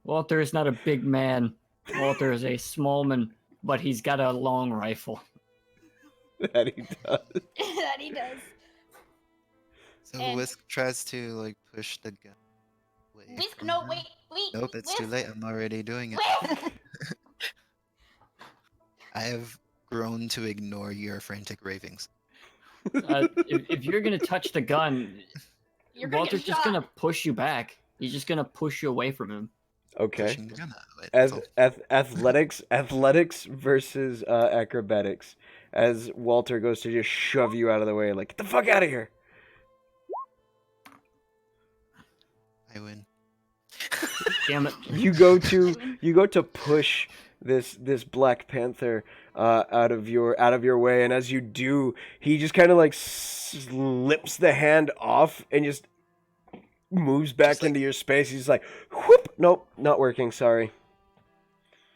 Walter is not a big man. Walter is a small man, but he's got a long rifle. that he does. That he does. So and- Whisk tries to like push the gun away. Whisk, from no, him. wait. Nope, it's too Whisk. late. I'm already doing it. Whisk! I have grown to ignore your frantic ravings. If you're gonna touch the gun, You're gonna Walter's get just shot. gonna push you back. He's just gonna push you away from him. Okay. Pushing the gun out of it. As athletics versus acrobatics. As Walter goes to just shove you out of the way, like get the fuck out of here. I win. Damn it! You go to push this Black Panther out of your way, and as you do, he just kind of like slips the hand off and just moves back Just like- into your space. He's like, whoop, nope, not working. Sorry.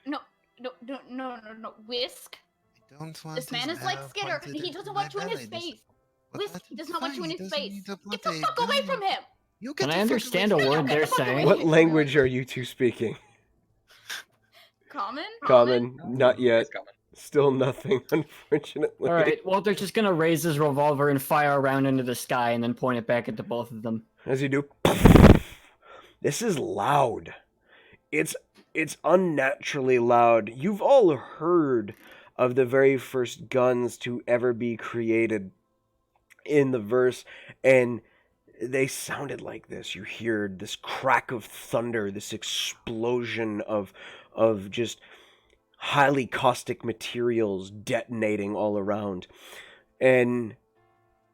No. Whisk. I don't want This man is like have Skitter. pointed He into doesn't my want you in his belly. This- face. But Whisk, that's he does not want you in fine, his doesn't face. need to Get put the a fuck away gun. from him. You get Can the I fuck understand a away from word me. they're Get the fuck saying? away. What language are you two speaking? Common? Common, not yet. It's coming. Still nothing, unfortunately. All right, Walter's just gonna raise his revolver and fire a round into the sky, and then point it back at the both of them. As you do, this is loud. It's unnaturally loud. You've all heard of the very first guns to ever be created in the verse, and they sounded like this. You hear this crack of thunder, this explosion of just highly caustic materials detonating all around. And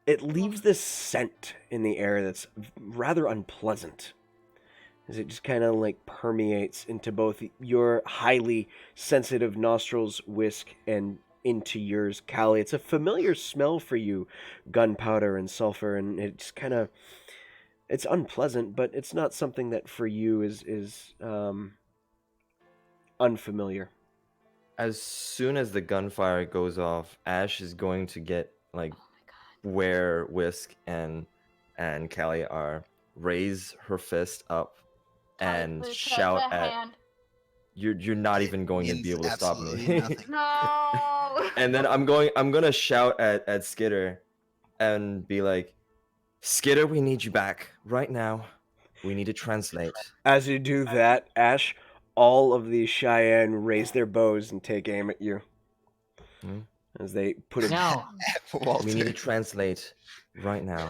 it leaves this scent in the air that's rather unpleasant, as it just kind of like permeates into both your highly sensitive nostrils, Whisk, and into yours, Callie. It's a familiar smell for you, gunpowder and sulfur, and it's kind of, it's unpleasant, but it's not something that for you is unfamiliar. As soon as the gunfire goes off, Ash is going to get like Oh my god. where Whisk and Callie are, raise her fist up, and Please touch shout the at hand. you're not even going to be Means able to stop absolutely me. nothing. No. And then I'm gonna shout at Skitter and be like, Skitter, we need you back right now. We need to translate. As you do that, Ash, all of the Cheyenne raise their bows and take aim at you. Hmm. As they put it. Now, Walter. We need to translate right now.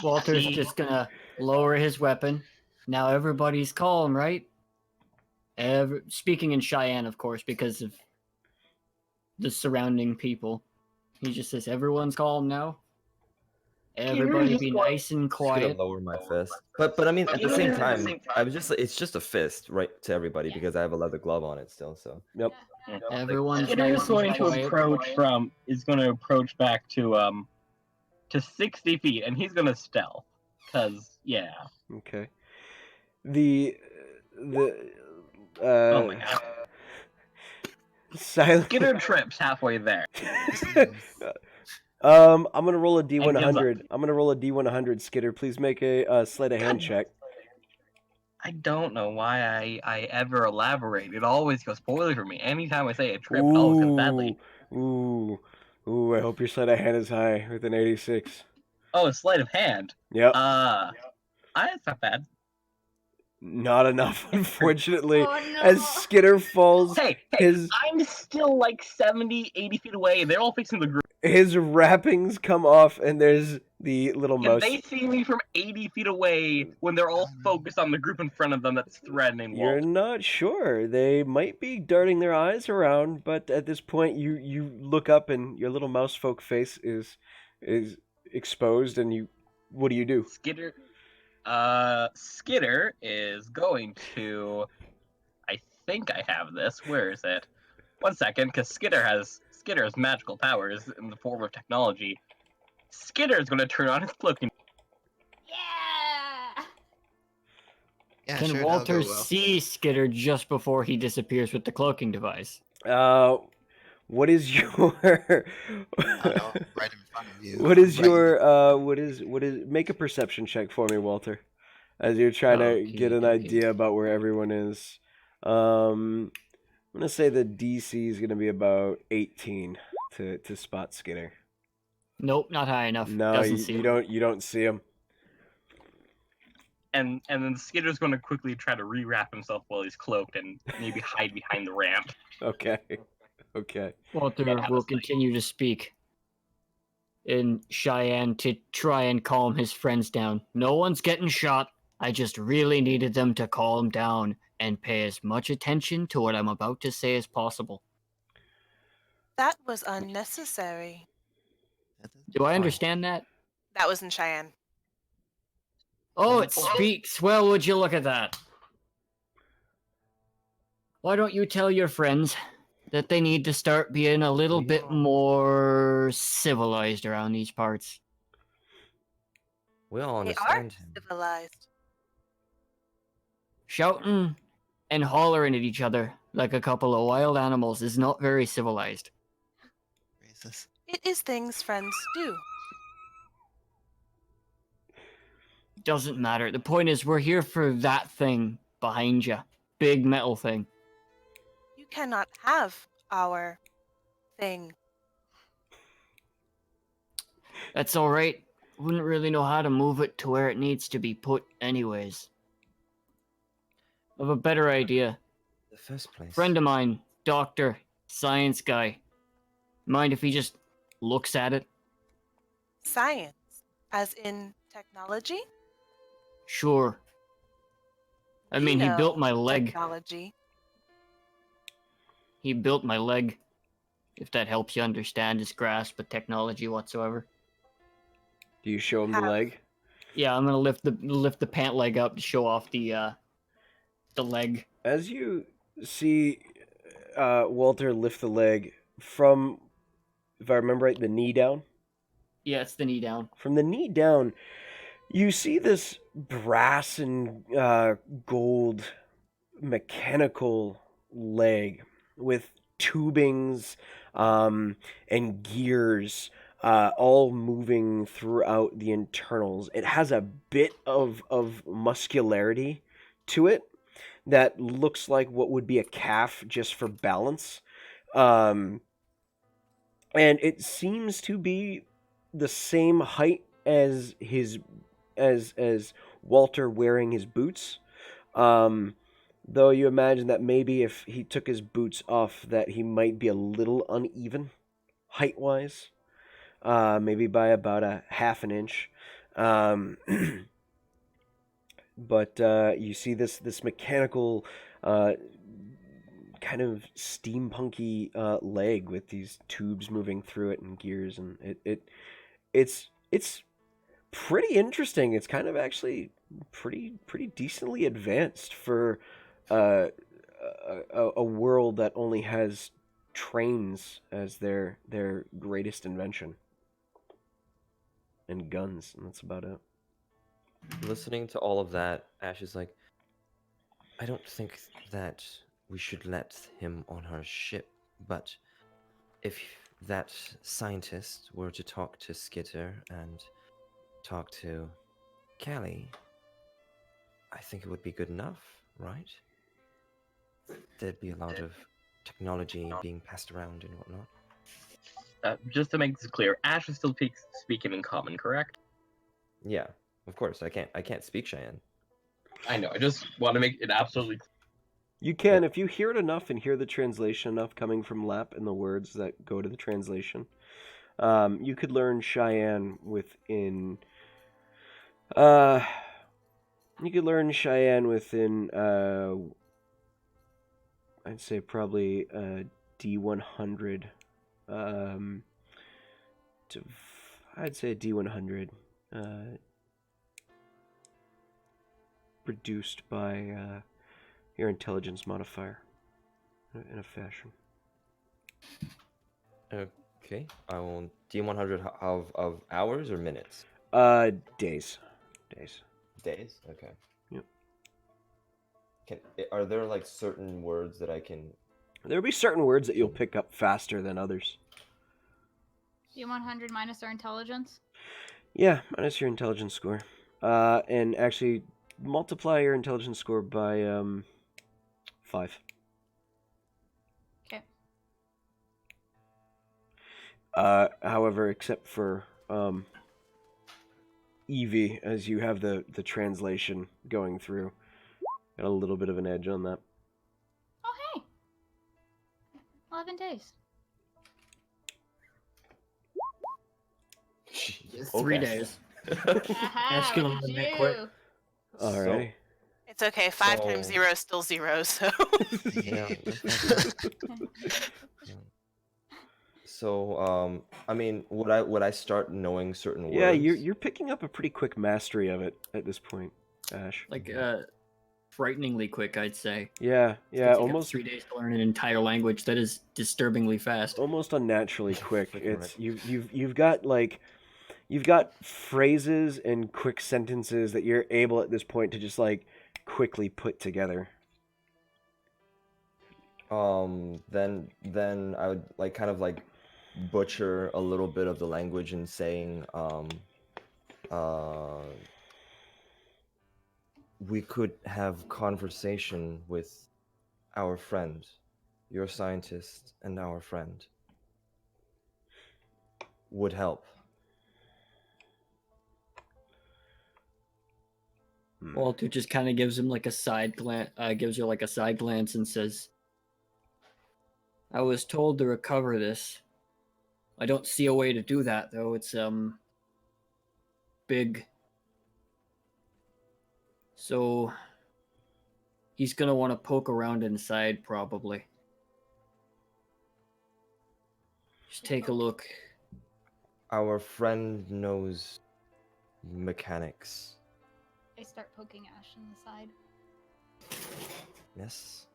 Walter's just gonna lower his weapon. Now everybody's calm, right? Speaking in Cheyenne, of course, because of the surrounding people. He just says, "Everyone's calm now. Everybody be nice and Just gonna quiet." lower my fist. But I mean, at the same time, I was just it's just a fist, right, to everybody because I have a leather glove on it still. So Yep. Everyone's Skitter nice is going and to quiet. approach back to 60 feet, and he's gonna stealth. Cause yeah. Okay. The Oh my god. silent. Skitter trips halfway there. I'm gonna roll a And gives up. D100. I'm gonna roll a D100. Skitter, please make a sleight of hand God. check. I don't know why I ever elaborate. It always goes poorly for me. Anytime I say a trip, it always goes badly. Ooh, I hope your sleight of hand is high with an 86. Oh, a sleight of hand. Yep. It's not bad. Not enough, unfortunately. Oh, no. As Skitter falls, Hey, I'm still like 70, 80 feet away. They're all fixing the group. his wrappings come off, and there's the little Can mouse. they see me from 80 feet away when they're all focused on the group in front of them that's threatening You're Walt? not sure. They might be darting their eyes around, but at this point, you look up, and your little mouse folk face is exposed, and you. What do you do? Skitter is going to. I think I have this. Where is it? 1 second, because Skitter has magical powers in the form of technology. Skitter is going to turn on his cloaking. Yeah. Yeah, Can sure, that'll Walter go well. see Skitter just before he disappears with the cloaking device? What is your? I don't know, right in front of you. What is right in your? What is? Make a perception check for me, Walter, as you're trying to get an Okey-dokey. idea about where everyone is. I'm gonna say the DC is gonna be about 18 to spot Skinner. Nope, not high enough. No, Doesn't see him. you don't see him. And then Skitter's going to quickly try to rewrap himself while he's cloaked and maybe hide behind the ramp. Okay, okay. Walter Get out will of sight. continue to speak in Cheyenne to try and calm his friends down. No one's getting shot. I just really needed them to calm down and pay as much attention to what I'm about to say as possible. That was unnecessary. Do I Fine. understand that? That was in Cheyenne. Oh, it speaks. Well, would you look at that? Why don't you tell your friends that they need to start being a little bit more civilized around these parts? We all They are understand him. civilized. Shouting and hollering at each other like a couple of wild animals is not very civilized. Jesus. It is things friends do. Doesn't matter. The point is, we're here for that thing behind you. Big metal thing. You cannot have our thing. That's alright. Wouldn't really know how to move it to where it needs to be put anyways. I have a better idea. The first place. Friend of mine, doctor, science guy. Mind if he just looks at it? Science, as in technology? Sure. I mean, he built my leg. Technology. He built my leg. If that helps you understand his grasp of technology whatsoever. Do you show him the Have- leg? Yeah, I'm gonna lift the pant leg up to show off the leg. As you see Walter lift the leg from, if I remember right, the knee down. Yeah, it's the knee down. From the knee down, you see this brass and gold mechanical leg with tubings and gears all moving throughout the internals. It has a bit of muscularity to it that looks like what would be a calf just for balance. And it seems to be the same height as his as Walter wearing his boots. Though you imagine that maybe if he took his boots off that he might be a little uneven height wise. Maybe by about a half an inch. But you see this mechanical kind of steampunky leg with these tubes moving through it and gears, and it's pretty interesting. It's kind of actually pretty decently advanced for a world that only has trains as their greatest invention and guns, and that's about it. Listening to all of that, Ash is like, I don't think that we should let him on our ship, but if that scientist were to talk to Skitter and talk to Callie, I think it would be good enough, right? There'd be a lot of technology being passed around and whatnot. Just to make this clear, Ash is still speaking in common, correct? Yeah, of course. I can't speak Cheyenne. I know. I just want to make it absolutely clear. You can, if you hear it enough and hear the translation enough coming from Lap and the words that go to the translation, you could learn Cheyenne within. You could learn Cheyenne within. I'd say probably D100. I'd say D100. Reduced by your intelligence modifier in a fashion. Okay, I will D100 of hours or minutes? Days. Days. Okay. Yep. Are there like certain words that I can? There'll be certain words that you'll pick up faster than others. D100 minus our intelligence. Yeah, minus your intelligence score. And actually multiply your intelligence score by 5. Okay. However, except for Evie, as you have the translation going through, got a little bit of an edge on that. Oh, hey. 11 days. 3 days. Ash can learn that quick. Alrighty. It's okay. 5 times 0 is still 0, so. Yeah. So, I mean, would I start knowing certain words? Yeah, you're picking up a pretty quick mastery of it at this point, Ash. Like, frighteningly quick, I'd say. Yeah, It's gonna take up almost 3 days to learn an entire language. That is disturbingly fast. almost unnaturally quick. Freaking It's you've got phrases and quick sentences that you're able at this point to just like quickly put together. Then I would like kind of like butcher a little bit of the language and saying, we could have conversation with our friend, your scientist, and our friend. Would help. Walter just kind of gives him like a side glance, gives you like a side glance and says, I was told to recover this. I don't see a way to do that though. It's big. So he's gonna want to poke around inside probably. Just take a look. Our friend knows mechanics. I start poking Ash in the side. Yes.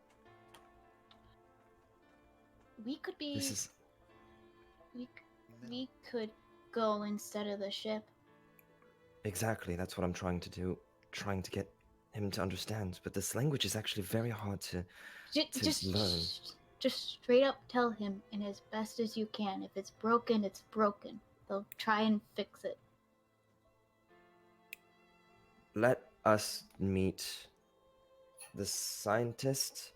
We could be. This is We could go instead of the ship. exactly that's what I'm trying to do. Trying to get him to understand, but this language is actually very hard to learn. Just straight up tell him in as best as you can. If it's broken, it's broken. They'll try and fix it. Let us meet the scientist.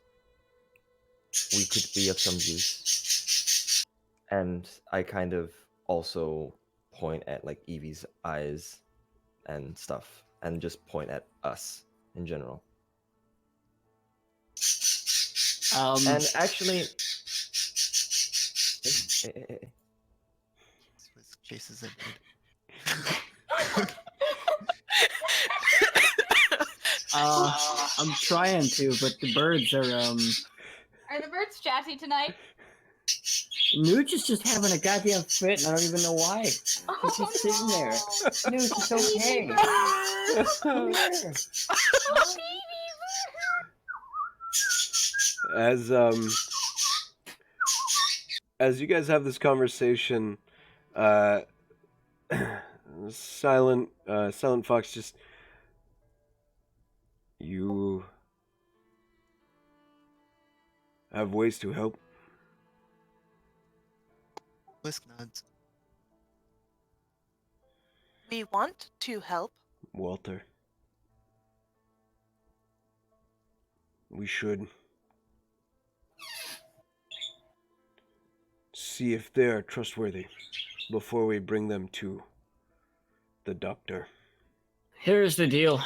We could be of some use. And I kind of also point at like Evie's eyes and stuff, and just point at us in general. And actually, Chases it. I'm trying to, but the birds are Are the birds chatty tonight? Nooch is just having a goddamn fit, and I don't even know why. He's just sitting there. Nooch, it's okay. Come here. As you guys have this conversation, Silent Fox just You have ways to help? Whisk nods. We want to help. Walter. We should see if they are trustworthy before we bring them to the doctor. Here's the deal.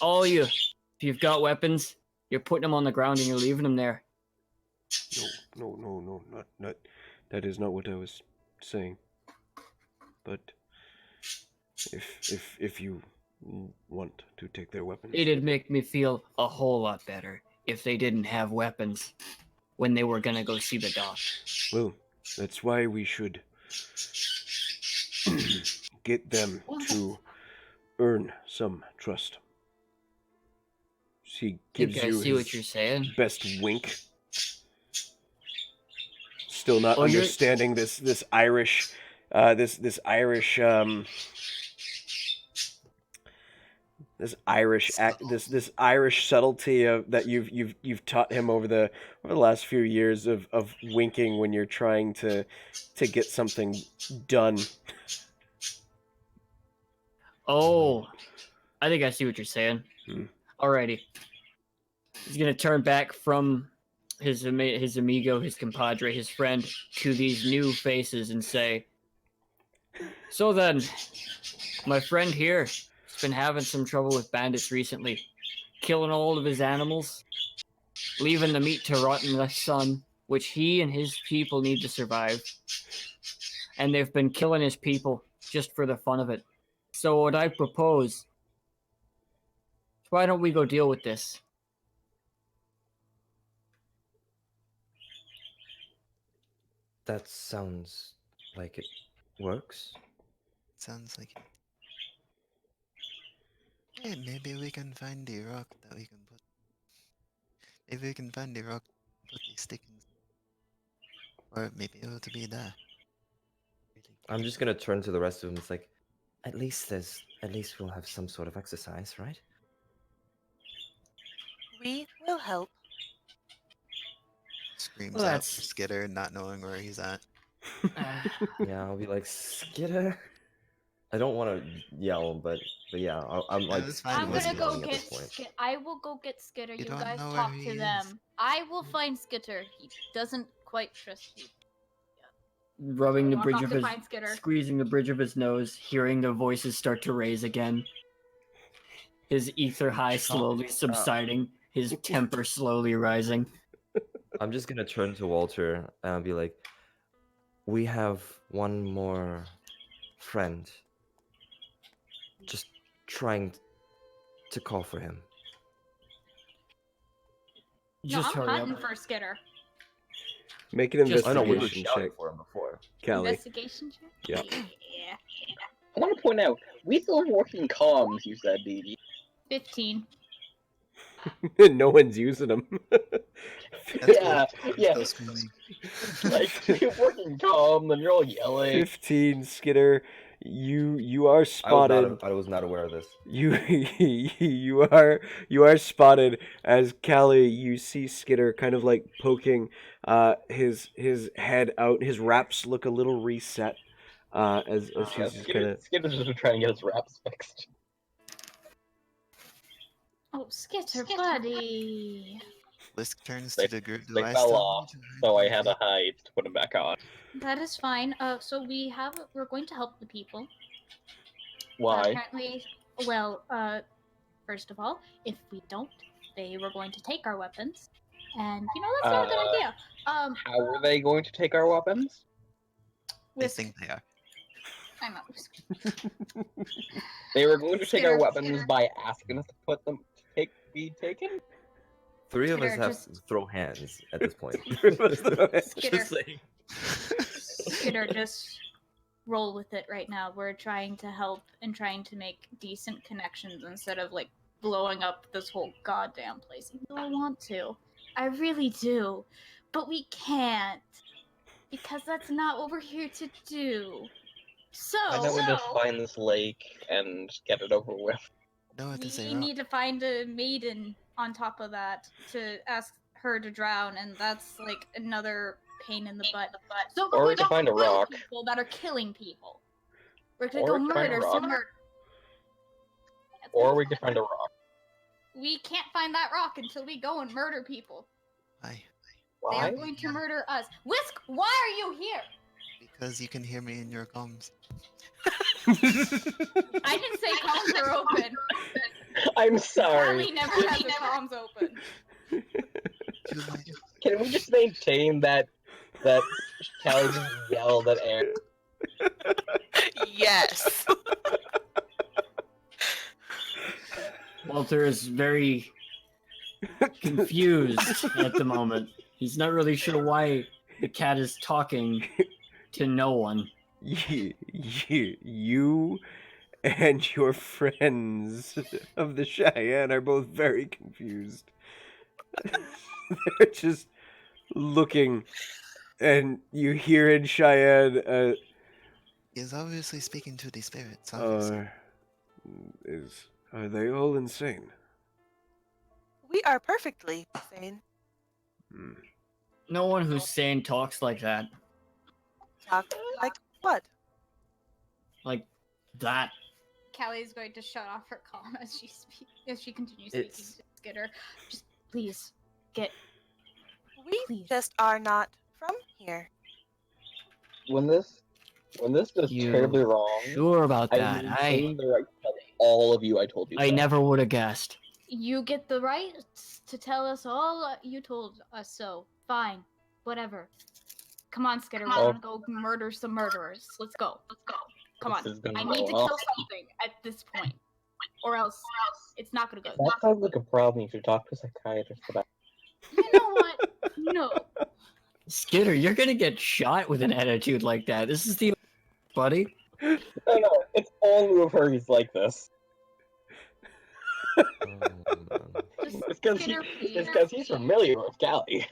All you, if you've got weapons, you're putting them on the ground and you're leaving them there. No, not. That is not what I was saying. But if you want to take their weapons, It'd make me feel a whole lot better if they didn't have weapons when they were gonna go see the doc. well, that's why we should get them to earn some trust. He gives Think I you see his what you're saying. best wink. Still not Oh, you're- understanding this Irish this Irish this Irish subtlety of that you've taught him over the last few years of winking when you're trying to get something done. Oh, I think I see what you're saying. Hmm. Alrighty. He's gonna turn back from his amigo, his compadre, his friend, to these new faces and say, "So then, my friend here has been having some trouble with bandits recently, killing all of his animals, leaving the meat to rot in the sun, which he and his people need to survive. And they've been killing his people just for the fun of it. So what I propose, why don't we go deal with this?" That sounds like it works. Sounds like it. Hey, maybe we can find the rock that we can put. Maybe we can find the rock and put the stick in. Or maybe it'll be there. I'm just gonna turn to the rest of them. It's like, at least we'll have some sort of exercise, right? We will help. Screams Well, out that's- for Skitter, not knowing where he's at. Yeah, I'll be like, Skitter. I don't want to yell, but yeah, I'm like, that's fine. I'm gonna listening go at get this point. Skitter. I will go get Skitter. You You don't guys know where talk he to is. them. I will find Skitter. He doesn't quite trust you. Rubbing the Walk bridge off of to his, find Skitter. squeezing the bridge of his nose, hearing the voices start to raise again. His ether high slowly subsiding, his temper slowly rising. I'm just gonna turn to Walter and I'll be like, we have one more friend. Just trying to call for him. Just no, I'm hurry hunting up. for Skitter. Make an Just- I know we were investigation shouting check, for him before. Callie. Investigation check? Yeah. Yeah. I want to point out, we still have working comms, you said, DD. 15. No one's using them. That's Yeah, cool. yeah. Still screaming. Like, you're working comm, then you're all yelling. 15, Skitter. You are I spotted. was not aware of this. You are spotted as Callie. You see Skitter kind of like poking his head out. His wraps look a little reset as Yeah, he's just kind of. Skitter's just trying to get his wraps fixed. Oh, Skitter, buddy. Whisk turns They- to the group. Do They I fell still off, need to hide so I my had to feet? hide to put them back on. That is fine. So we're going to help the people. Why? Apparently, well, first of all, if we don't, they were going to take our weapons. And, that's not a good idea. How were they going to take our weapons? I Whisk. think they are. I'm not Whisk. They were going to take our Skitter, weapons Skitter. by asking us to put them to be taken? Three of us Skitter, have just- throw hands at this point. Skitter. Just saying. Skitter, just roll with it right now. We're trying to help and trying to make decent connections instead of, like, blowing up this whole goddamn place. Even though I want to. I really do. But we can't. Because that's not what we're here to do. So, Why don't we just find this lake and get it over with? know what to say. We need to find a maiden on top of that to ask her to drown, and that's like another pain in the butt. So Or we're we going can find a to kill rock. people that are killing people. We're gonna Or go we can find a murder rock. some murder. That's Or what we I'm could find a rock. We can't find that rock until we go and murder people. Why? They are Why? going to murder us. Whisk, why are you here? Because you can hear me in your comms. I didn't say comms are open. I'm sorry. Callie never has her comms open. Do you like Can we just maintain that Callie just yelled at Aaron? Yes. Walter is very confused at the moment. He's not really sure why the cat is talking to no one. You and your friends of the Cheyenne are both very confused. They're just looking, and you hear in Cheyenne, He is obviously speaking to the spirits, obviously. are they all insane? We are perfectly sane. Hmm. No one who's sane talks like that. Talk like what? Like that. Callie is going to shut off her comm as she continues It's- speaking to Skitter. Just please get. We Please. just are not from here. When this goes You terribly wrong, Sure about I that. maintain the right to tell all of you I told you I so. never would have guessed. You get the right to tell us all you told us so. Fine. Whatever. Come on, Skitter. We're gonna go murder some murderers. Let's go. Come This on. is gonna I go need to well. kill something at this point. Or else it's not gonna go. That sounds like a problem. You should talk to a psychiatrist about. You know what? No. Skitter, you're gonna get shot with an attitude like that. This is the buddy. No, it's only with her he's like this. Oh, man. Just It's because Skitter, please. he's familiar with Callie.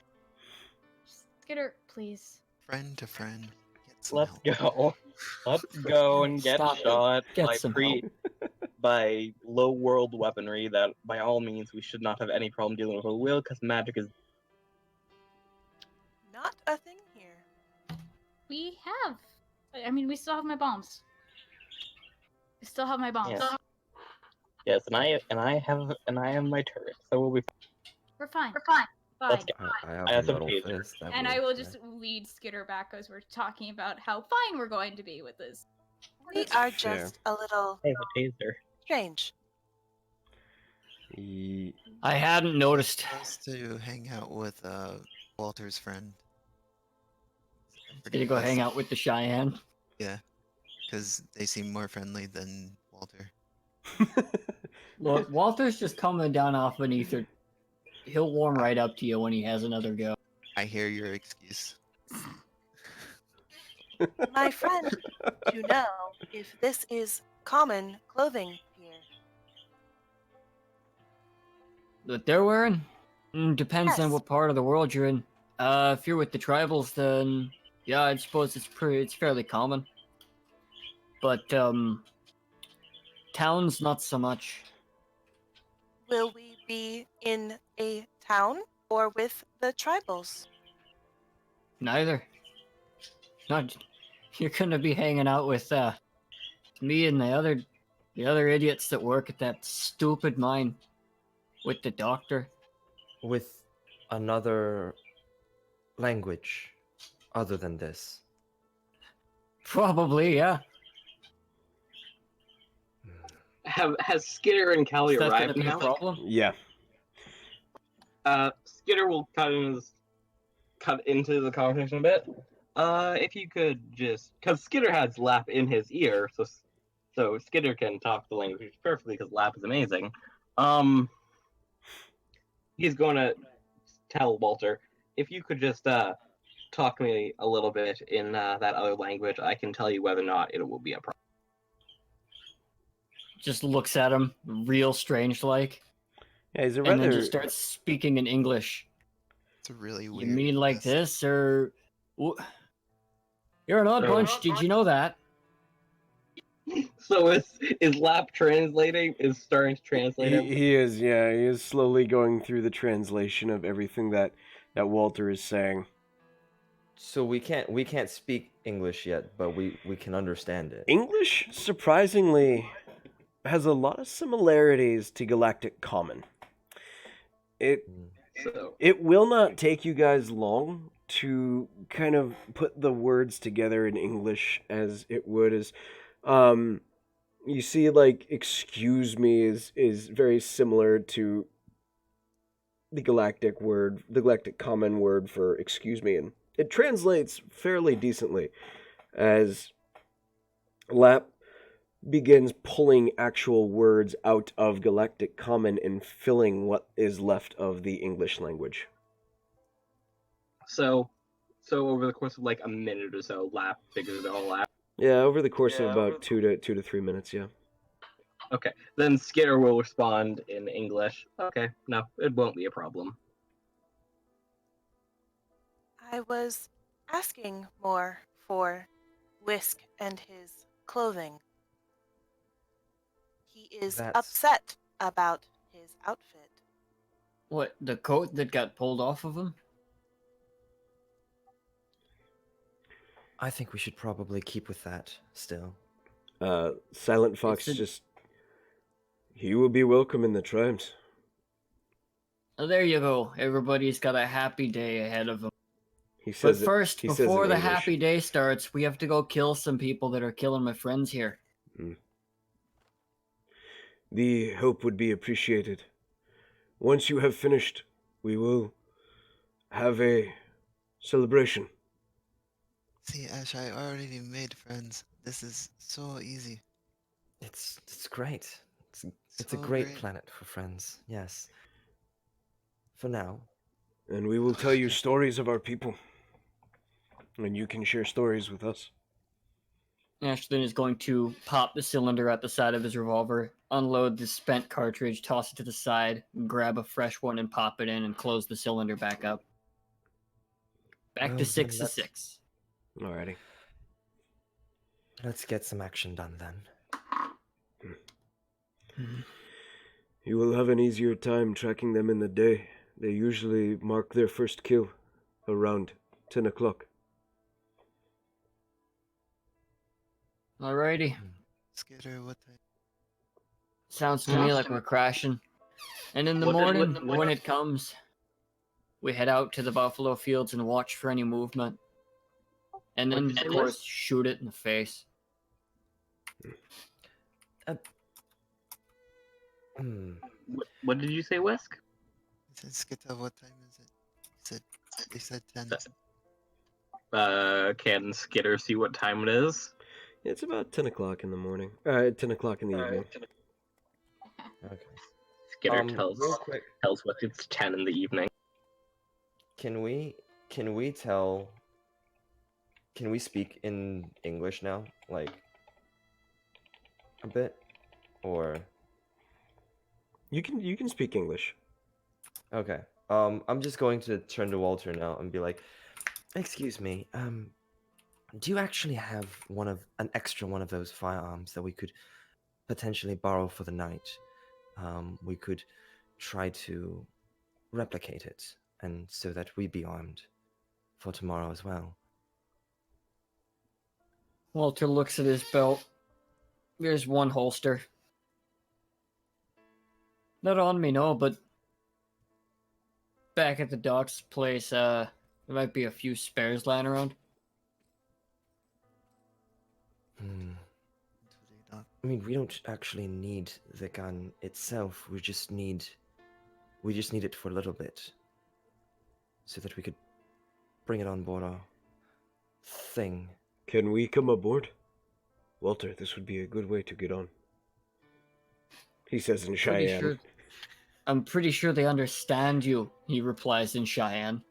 Skitter, please. Friend to friend. Get some Let's help. go. Let's go and get Stop it. shot Get by some by low world weaponry that by all means we should not have any problem dealing with. We will because magic is. Not a thing here. We have. I mean, we still have my bombs. We still have my bombs. Yes. Yes, and I have my turret, so we'll be. We're fine. Fine. Let's go. I have I have a some metal taser. fist. That And will- I will just lead Skitter back as we're talking about how fine we're going to be with this. We That's are fair. just a little I have a taser. strange. Ye- I hadn't noticed. Supposed to hang out with Walter's friend. Gonna go hang out with the Cheyenne. Because they seem more friendly than Walter. Look, Walter's just coming down off an ether. He'll warm right up to you when he has another go. I hear your excuse. My friend, to know if this is common clothing here. What they're wearing? Depends on Yes. what part of the world you're in. If you're with the tribals, then yeah, I suppose it's fairly common. But towns not so much. Will we be in a town or with the tribals? Neither. Not. You're gonna be hanging out with me and the other idiots that work at that stupid mine with the doctor. With another language other than this. Probably, yeah. Has Skitter and Callie Is that gonna arrived be a now? problem? Yeah. Skitter will cut into the conversation a bit. If you could just, because Skitter has Lap in his ear, so Skitter can talk the language perfectly because Lap is amazing. He's going to tell Walter, if you could just talk to me a little bit in that other language, I can tell you whether or not it will be a problem. Just looks at him real strange like, Yeah, he's a and then rather. just starts speaking in English. It's a really You weird. mean like mess. this, or you're an odd bunch? Did you know that? So is Lap translating? Is starting to translate him? He is, yeah, he is slowly going through the translation of everything that Walter is saying. So we can't speak English yet, but we can understand it. English, surprisingly, has a lot of similarities to Galactic Common. It So it will not take you guys long to kind of put the words together in English as it would as you see like excuse me is very similar to the galactic common word for excuse me, and it translates fairly decently as Lap begins pulling actual words out of galactic common and filling what is left of the English language. so over the course of like a minute or so, Lap figures it all out. Yeah, over the course of about 2 to 3 minutes, yeah. Okay, then Skitter will respond in English. Okay, no, it won't be a problem. I was asking more for Whisk and his clothing. He is That's- upset about his outfit. What, the coat that got pulled off of him? I think we should probably keep with that still. Silent Fox It's a- just... He will be welcome in the tribes. Oh, there you go. Everybody's got a happy day ahead of them. He But says first, he says in before the English. happy day starts, we have to go kill some people that are killing my friends here. The help would be appreciated. Once you have finished, we will have a celebration. See, Ash, I already made friends. This is so easy. It's great. It's a So great planet for friends. Yes. For now. And we will tell you stories of our people. And you can share stories with us. Ashton is going to pop the cylinder at the side of his revolver, unload the spent cartridge, toss it to the side, grab a fresh one and pop it in and close the cylinder back up. Back Well, to then 6 to let's- 6. Alrighty. Let's get some action done then. You will have an easier time tracking them in the day. They usually mark their first kill around 10 o'clock. Alrighty. Skitter, what time? Sounds to me like we're crashing. And in the What- morning, what- when it comes, we head out to the buffalo fields and watch for any movement. And then, What'd you of say, course, Liz? shoot it in the face. What did you say, Whisk? I said, Skitter, what time is it? They said 10. Can Skitter see what time it is? It's about 10 o'clock in the morning. 10 o'clock in the evening. Okay. Skitter Real quick, tells Whisk it's 10 in the evening. can we speak in English now? Like a bit? Or You can speak English. okay. I'm just going to turn to Walter now and be like, excuse me, do you actually have an extra one of those firearms that we could potentially borrow for the night? We could try to replicate it, and so that we be armed for tomorrow as well. Walter looks at his belt. There's one holster. Not on me, no, but back at the doc's place, there might be a few spares lying around. I mean, we don't actually need the gun itself. We just need it for a little bit, so that we could bring it on board our thing. Can we come aboard? Walter, this would be a good way to get on. He says in Cheyenne. I'm pretty sure they understand you, he replies in Cheyenne.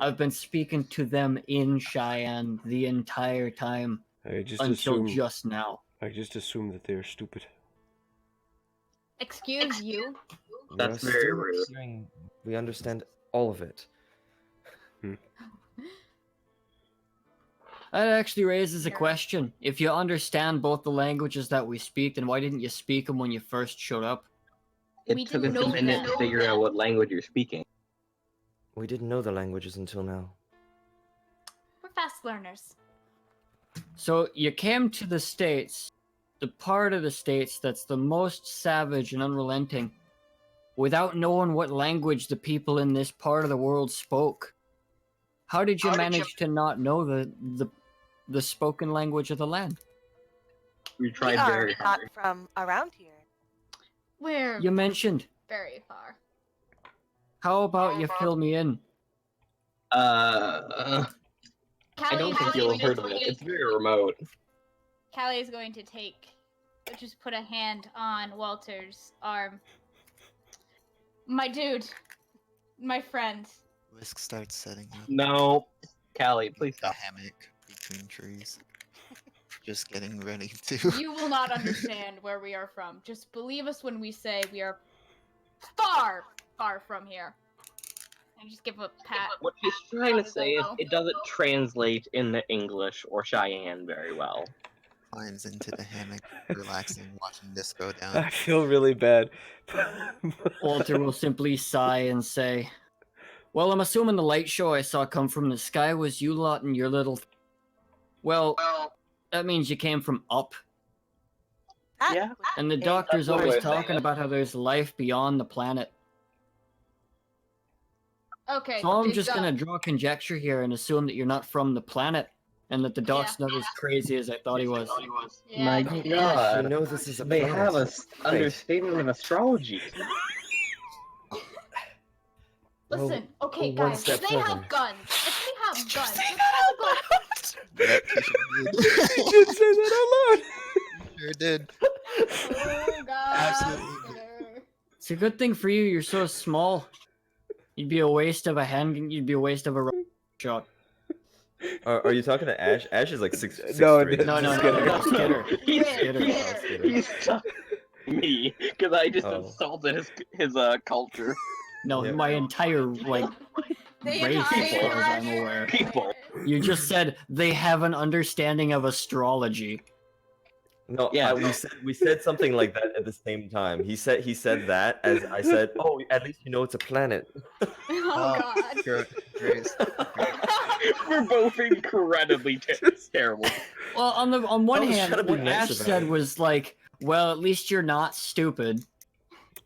I've been speaking to them in Cheyenne the entire time until just now. I just assume that they're stupid. Excuse you. That's We're very still rude. hearing- We understand all of it. That actually raises a question. If you understand both the languages that we speak, then why didn't you speak them when you first showed up? It We took didn't us a know minute them. to figure out what language you're speaking. We didn't know the languages until now. We're fast learners. So you came to the States, the part of the States that's the most savage and unrelenting, without knowing what language the people in this part of the world spoke. How did you manage to not know the spoken language of the land? We We tried are very not hard. from around here. We're You mentioned. very far. How about you fill me in? I don't think you'll have heard of it. It's very remote. Callie is going to just put a hand on Walter's arm. My dude, my friend. Whisk starts setting up No, Callie, please a stop. hammock between trees. Just getting ready to. You will not understand where we are from. Just believe us when we say we are far, far from here. And just give a pat. What she's trying to His say is elbow. it doesn't translate into English or Cheyenne very well. Climbs into the hammock, relaxing, watching this go down. I feel really bad. Walter will simply sigh and say, "Well, I'm assuming the light show I saw come from the sky was you lot and your little... Well, that means you came from up. That Yeah. would And the be doctor's That's one always way of saying talking it. about how there's life beyond the planet. Okay. So I'm big just up. gonna draw conjecture here and assume that you're not from the planet, and that the doc's not as crazy as I thought he was." Yeah. My Oh, God. Ash, you know this is a They planet. have a Right. understanding of astrology. Well, Listen, okay, one guys, step if they have further. guns, Yep, you You did say that out loud. sure did. oh god. Absolutely. It's a good thing for you, you're so small. You'd be a waste of a handgun, you'd be a waste of a shot. Are you talking to Ash? Ash is like six No, three. No, no, Skitter. no, Skitter. He's, Skitter. he's talking to me because I just Oh. insulted his culture. No, Yep. my entire, like, The race, as entire far as I'm aware. People. You just said they have an understanding of astrology. No, Yeah. we said something like that at the same time. He said that as I said, "Oh, at least you know it's a planet." Oh god. Grace. We're both incredibly terrible. Well, on one I was hand, trying to be what nice Ash about said it. was like, well, at least you're not stupid.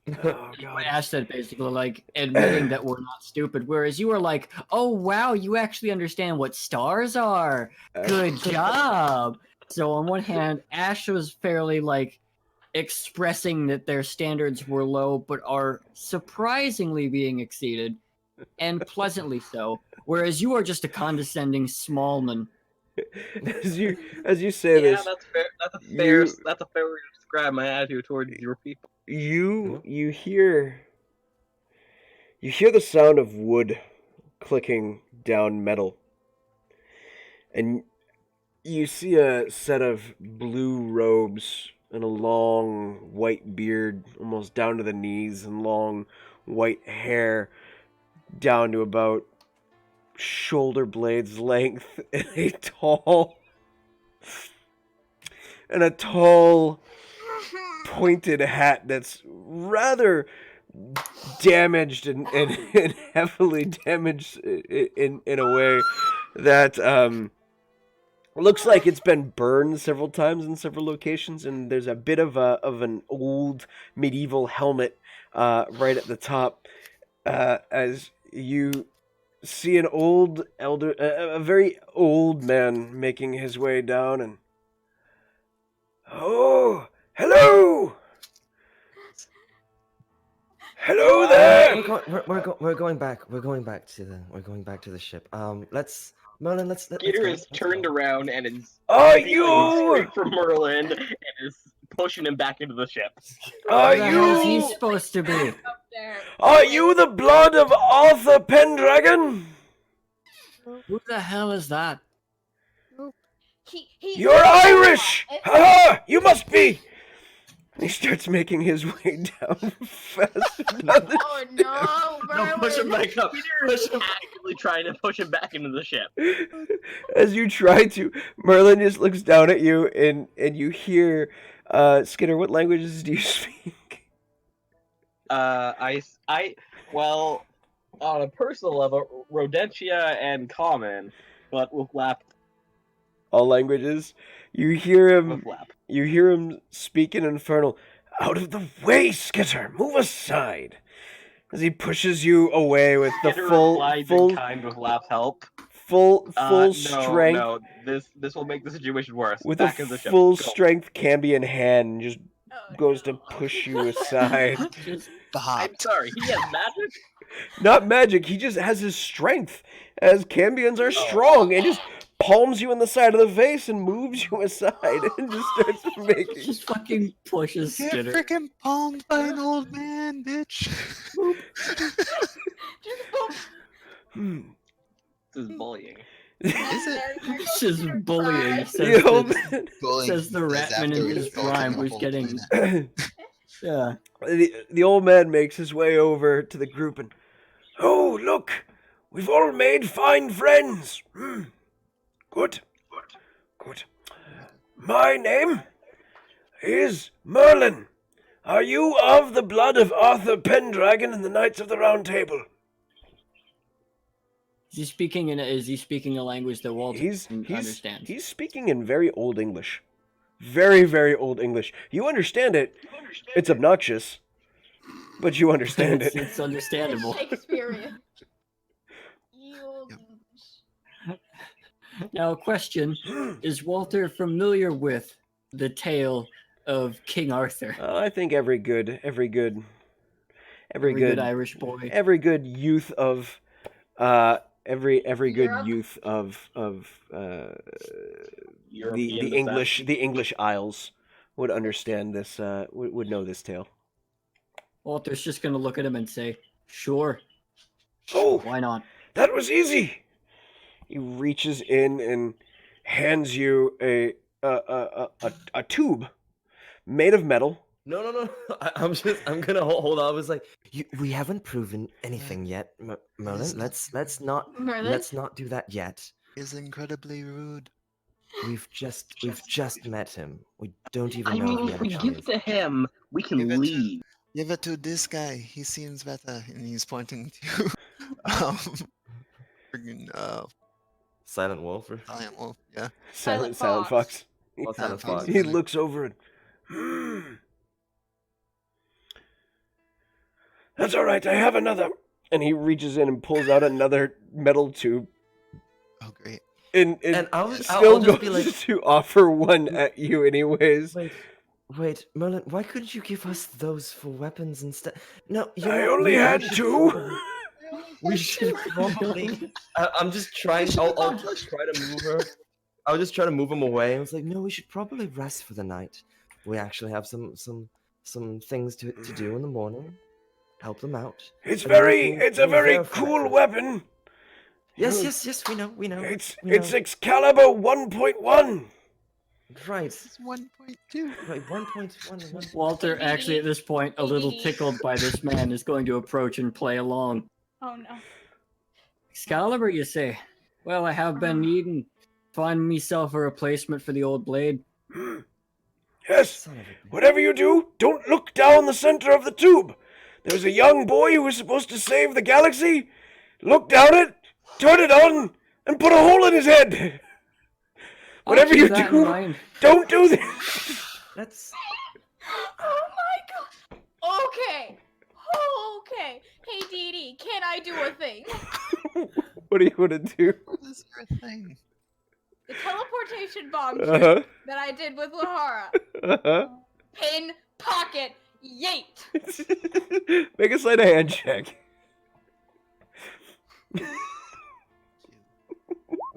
Oh What god. Ash said basically, like, admitting that we're not stupid. Whereas you were like, oh wow, you actually understand what stars are. Good job. So on one hand, Ash was fairly like expressing that their standards were low, but are surprisingly being exceeded, and pleasantly so. Whereas you are just a condescending smallman. As you say Yeah, this, that's fair. That's a you- fair. That's a fair way to describe my attitude towards your people. you hear the sound of wood clicking down metal, and you see a set of blue robes and a long white beard almost down to the knees and long white hair down to about shoulder blades length and a tall pointed hat that's rather damaged and heavily damaged in a way that looks like it's been burned several times in several locations, and there's a bit of an old medieval helmet right at the top as you see an a very old man making his way down, and oh, hello there. We're going back. We're going back to the ship. Merlin, Skeeter is turned around and is Are stealing you straight from Merlin and is pushing him back into the ship. are Who the hell is he you supposed to be? Up there. are you the blood of Arthur Pendragon? Who the hell is that? He You're Irish! Ha! You must be! And he starts making his way down fast. Down the Oh no, No, push him Merlin. back up. Push him. Actively trying to push him back into the ship. As you try to, Merlin just looks down at you, and you hear, Skinner, what languages do you speak? Well, on a personal level, Rodentia and Common, but with Lap. All languages. You hear him. With Lap. You hear him speak in Infernal. Out of the way, Skitter! Move aside! As he pushes you away with the Skitter full replied in kind with Lap's help. No, strength, No, this will make the situation worse. with Back a in the ship. full Go. strength Cambion hand, just Oh, goes to no. push you aside. Just I'm Bopped. sorry, he has magic? Not magic, he just has his strength, as Cambions are strong, and just palms you in the side of the face and moves you aside, and just starts making. just fucking pushes Get Skinner. freaking palmed by an old man, bitch. Just boom. Hmm. This is bullying. Is it? This is bullying. Says The old the, man. Bullying says the is Ratman in after his assaulting prime a was whole getting. planet. Yeah. The old man makes his way over to the group and, oh, look, we've all made fine friends. Good. My name is Merlin. Are you of the blood of Arthur Pendragon and the Knights of the Round Table? Is he speaking a language that Walter understands? He's speaking in very old English. Very, very old English. You understand it. It's obnoxious, but you understand it. It's understandable. Shakespearean. You- Now, question: is Walter familiar with the tale of King Arthur? I think every good Irish boy. every good youth of every good Europe? youth of European the English Isles would understand this would know this tale. Walter's just gonna look at him and say, "Sure, Oh, why not?" that was easy. He reaches in and hands you a tube made of metal. No. I'm gonna hold on. I was like, we haven't proven anything yet, Merlin. Let's not do that yet. Is incredibly rude. We've just met him. We don't even I know mean, if if he we actually give is. it to him, we can Give it to- leave. Give it to this guy. He seems better, and he's pointing to friggin' Silent Wolf. Giant Wolf. Yeah. Silent Silent Fox. Oh, Silent Fox. Fox. He looks over and, that's all right. I have another. And he reaches in and pulls out another metal tube. Oh, great. And I'll still just goes be like, to offer one at you anyways. Wait, Merlin. Why couldn't you give us those for weapons instead? No, I only had two. We should probably. I'm just trying. I'll just try to move her. I'll just try to move him away. I was like, no, we should probably rest for the night. We actually have some things to do in the morning. Help them out. It's And then it's a we'll very verify cool it. weapon. Yes. We know. It's we know. Excalibur 1.1. Right. It's 1.2. Right. 1.1. Walter, actually, at this point, a little tickled by this man, is going to approach and play along. Oh no. Excalibur, you say? Well, I have been needing find myself a replacement for the old blade. Yes. Son of a bitch. Whatever you do, don't look down the center of the tube. There's a young boy who was supposed to save the galaxy. Look down it, turn it on, and put a hole in his head. I'll Whatever keep you that in do, mind. don't do this. That's. Oh my god. Okay. Okay. Hey Dee Dee, can I do a thing? What do you want to do? What is your thing? The teleportation bomb trick Uh-huh. that I did with Lahara. Uh-huh. Pin, pocket, yeet. Make a sleight of hand check.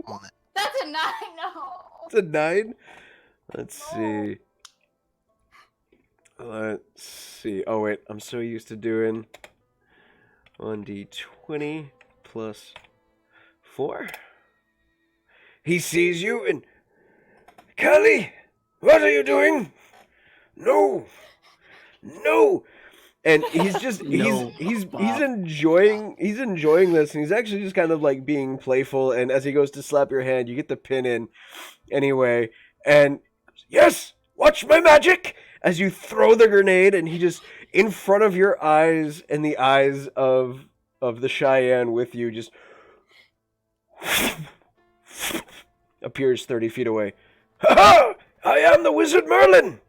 On it. That's a 9. No. It's a 9. Let's see. Let's see. Oh wait, I'm so used to doing 1d20 plus 4. He sees you and, Kelly, what are you doing? No, no. And he's just No, he's Bob. enjoying this, and he's actually just kind of like being playful. And as he goes to slap your hand, you get the pin in anyway. And yes, watch my magic as you throw the grenade, and he just in front of your eyes and the eyes of the Cheyenne with you just appears 30 feet away. Ha ha! I am the Wizard Merlin.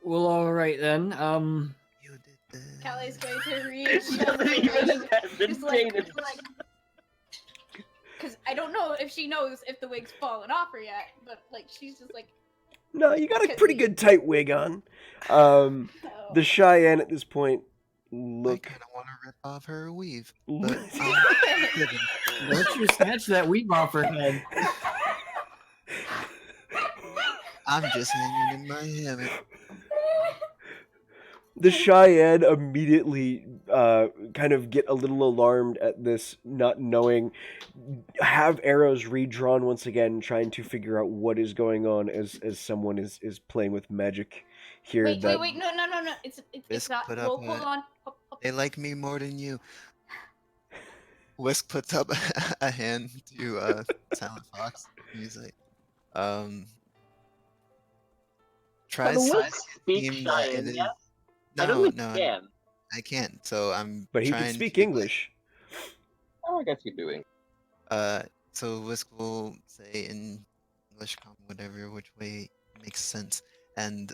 Well, all right then. You did this. Callie's going to read. Even It's like, hesitated. because I don't know if she knows if the wig's fallen off her yet, but like she's just like, No, you got a pretty good tight wig on. The oh. Cheyenne at this point I look. kind of want to rip off her weave, look but kidding. Don't you snatch that weave off her head. I'm just hanging in my hammock. the Cheyenne immediately kind of get a little alarmed at this, not knowing, have arrows redrawn once again, trying to figure out what is going on as someone is playing with magic here. Wait, that no. It's Whisk not. put up Hold a- on. They like me more than you. Whisk puts up a hand to Silent Fox. And he's like, try But to Whisk speak seem that it Cheyenne, is. yeah? I don't No, think no, you can. I can't. So I'm. But he trying can speak to, English. Oh, I guess you're doing. So Whisk will say in English, whatever, which way makes sense, and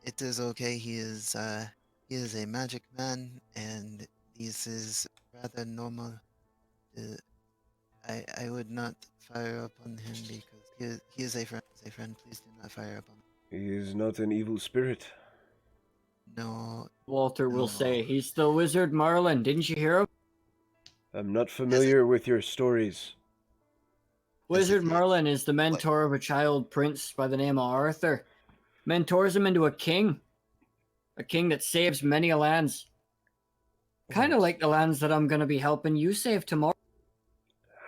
it is okay. He is a magic man, and this is rather normal. I would not fire upon him because he is a friend. Please do not fire upon him. He is not an evil spirit. No, Walter will No. say, he's the Wizard Merlin. Didn't you hear him? I'm not familiar with your stories. Wizard it- Merlin is the mentor of a child prince by the name of Arthur. Mentors him into a king that saves many lands. Kind of like the lands that I'm going to be helping you save tomorrow.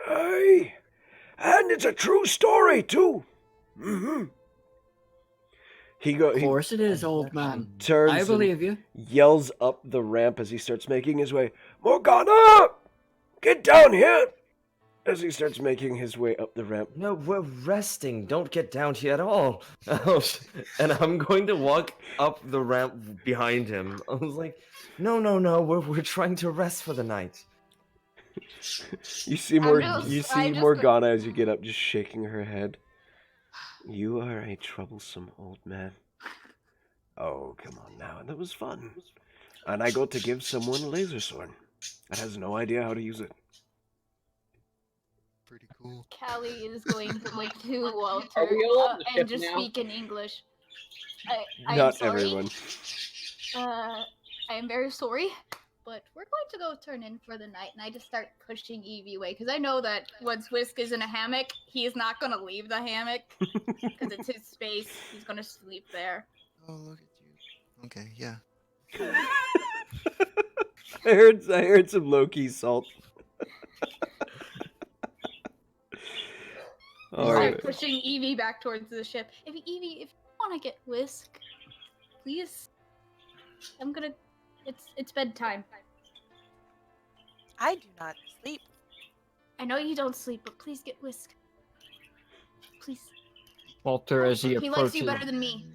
Aye, and it's a true story too. Mm-hmm. He Of course it is, old man. turns I and believe you. yells up the ramp as he starts making his way. Morgana, get down here! As he starts making his way up the ramp. No, we're resting. Don't get down here at all. And I'm going to walk up the ramp behind him. I was like, no. We're trying to rest for the night. You see Morgana as you get up, just shaking her head. You are a troublesome old man. Oh, come on now. That was fun. And I got to give someone a laser sword that has no idea how to use it. pretty cool. Callie is going to look to Walter Are we all on the and ship just now? speak in English. I am Not sorry. everyone. I am very sorry, but we're going to go turn in for the night, and I just start pushing Evie away because I know that once Whisk is in a hammock, he is not going to leave the hammock because it's his space. He's going to sleep there. Oh, look at you. Okay, yeah. I heard some low-key salt. I All start right. pushing Evie back towards the ship. If you want to get Whisk, please. I'm gonna. It's bedtime. I do not sleep. I know you don't sleep, but please get Whisk. Please. Walter, as he He likes you approaches, better than me.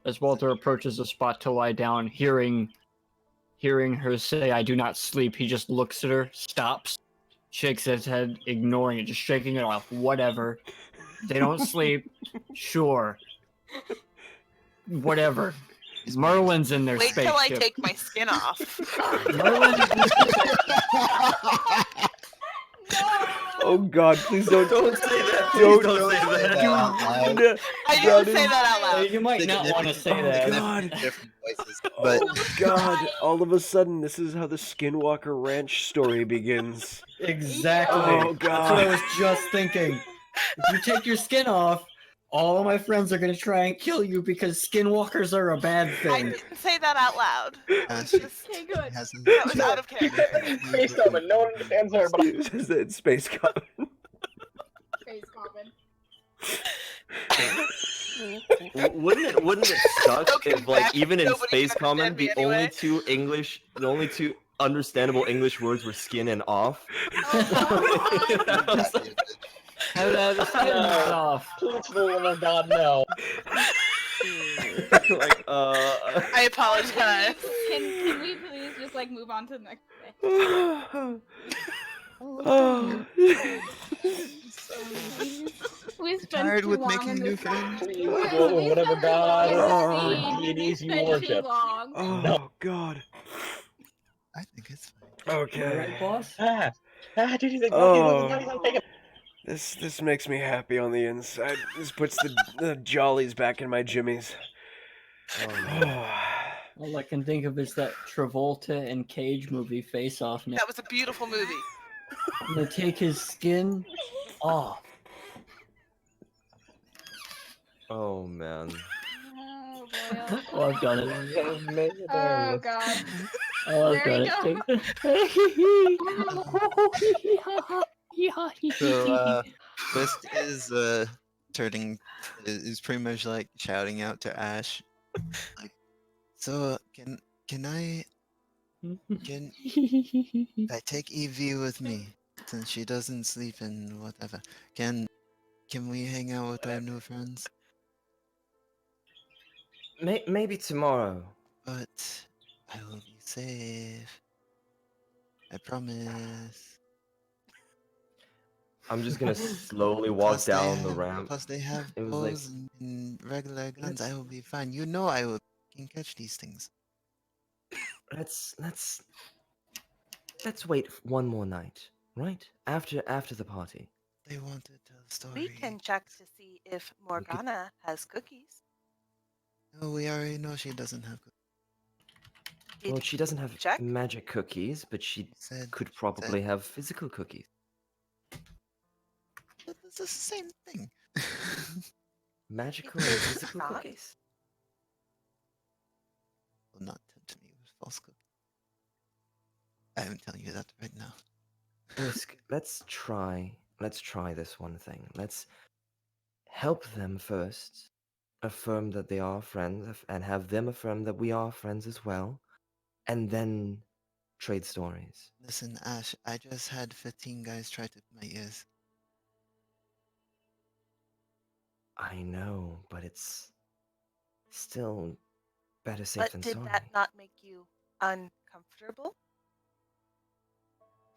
as Walter approaches the spot to lie down, hearing her say, "I do not sleep," he just looks at her, stops, shakes his head, ignoring it, just shaking it off. Whatever. They don't sleep. Sure. Whatever. Merlin's in their Wait till I spaceship. take my skin off. Merlin. Oh God! Please don't Don't say that. Don't- Don't say that. I do- didn't That say is- that out loud. You might not want to say that. God. Different voices. But Oh God! All of a sudden, this is how the Skinwalker Ranch story begins. Exactly. Oh, That's what I God. was just thinking. If you take your skin off, all of my friends are gonna try and kill you because skinwalkers are a bad I thing. didn't say that out loud. Okay, good. That was out of character. Space Omen, no one understands her, but It's Space Common. Face common. Wouldn't it suck Looking if, like, back, even in nobody Space Common, understand me the only anyway. the only two understandable English words were skin and off? Oh, You God. know, That'd so- be a bitch. How the skin is No. off. Please, for the love of God, no. like, I apologize. Can we please just like move on to the next day? Oh. We spent Tired too with long in making new this. friends? Please, We for the spent whatever too long in God this or scene. deities We you spent too worship. long. Oh God. I think it's fine. Okay. Right, boss? Do you think Oh. This makes me happy on the inside. This puts the jollies back in my jimmies. oh, All I can think of is that Travolta and Cage movie Face Off now. That was a beautiful movie. I'm gonna take his skin off. Oh. oh man. Oh boy. Oh, I've done it. Oh god. Oh, I've There done you it. So, Whisk is turning is pretty much like shouting out to Ash, like, so can I take Evie with me since she doesn't sleep and whatever? Can we hang out with our new friends? Maybe tomorrow. But I will be safe. I promise. I'm just gonna slowly walk down the ramp. Plus they have It was like, bows and regular guns. I let's will be fine. You know I will can catch these things. let's wait one more night, right? After the party. They want to tell a story. We can check to see if Morgana has cookies. No, we already know she doesn't have cookies. Did Well, she doesn't you have check? magic cookies, but she She said could probably have physical cookies. it's the same thing. Magical and It's physical not. cookies? Will not tempt me with false cookies. I am telling you that right now. Risk, let's try this one thing. Let's help them first, affirm that they are friends, and have them affirm that we are friends as well, and then trade stories. Listen, Ash, I just had 15 guys try to my ears. I know, but it's still better safe But than did sorry. that not make you uncomfortable?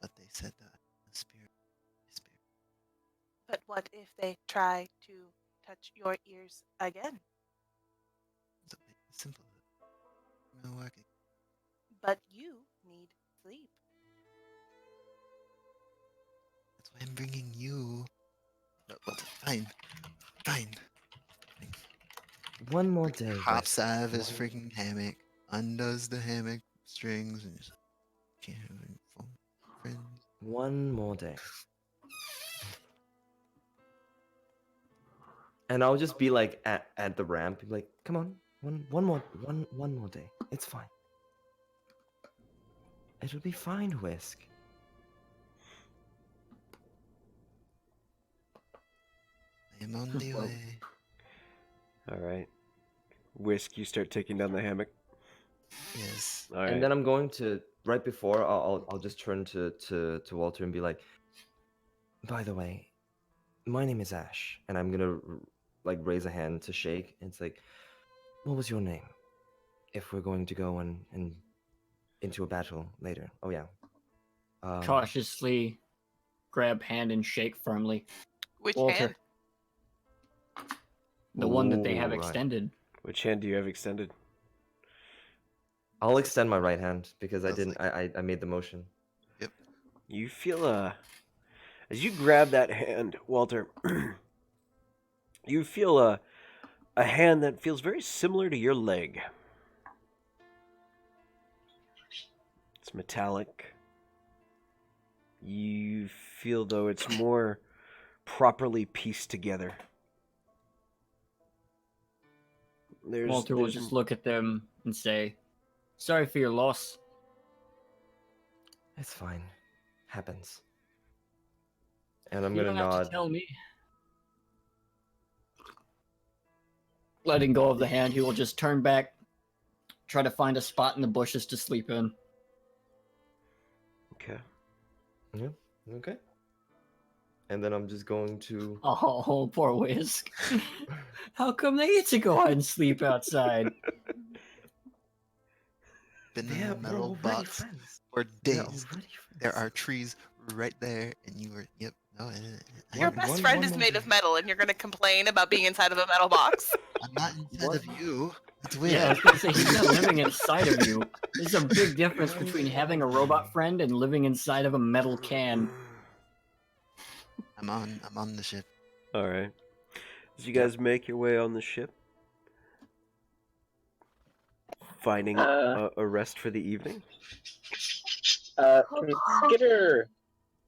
But they said that spirit. But what if they try to touch your ears again? So it's simple. No working. But you need sleep. That's why I'm bringing you. No, but fine. One more day. Hops Wes. out of his One- freaking hammock, undoes the hammock strings, and just can't have any fun. Friends. One more day. And I'll just be like at the ramp, be like, come on, one more day. It's fine. It'll be fine, Whisk. I am on the Well. way. All right. Whisk, you start taking down the hammock. Yes. All right. And then I'm going to right before I'll just turn to Walter and be like, by the way, my name is Ash, and I'm gonna like raise a hand to shake. And it's like, what was your name? If we're going to go and into a battle later. Oh yeah. Cautiously grab hand and shake firmly. Which Walter. hand? The one that they have Ooh, right. extended. Which hand do you have extended? I'll extend my right hand because I Sounds didn't. I made the motion. You feel as you grab that hand, Walter. You feel a hand that feels very similar to your leg. It's metallic. You feel though it's more properly pieced together. Walter will just look at them and say, sorry for your loss. It's fine. Happens. And I'm You gonna don't have nod. to tell me. letting go of the hand, he will just turn back, try to find a spot in the bushes to sleep in. Okay. Yeah. Okay. And then I'm just going to. Oh, poor Whisk. How come they get to go out and sleep outside? Been in Yeah, a we're metal already box friends. for We're days. already There friends. are trees right there, and you were. Yep. No, Your One- best one- friend one is more made of thing. metal, and you're gonna complain about being inside of a metal box. I'm not inside of you. It's weird. Yeah, I was gonna say he's not living inside of you. There's a big difference between having a robot friend and living inside of a metal can. I'm on the ship. All right. As you guys make your way on the ship, finding a rest for the evening.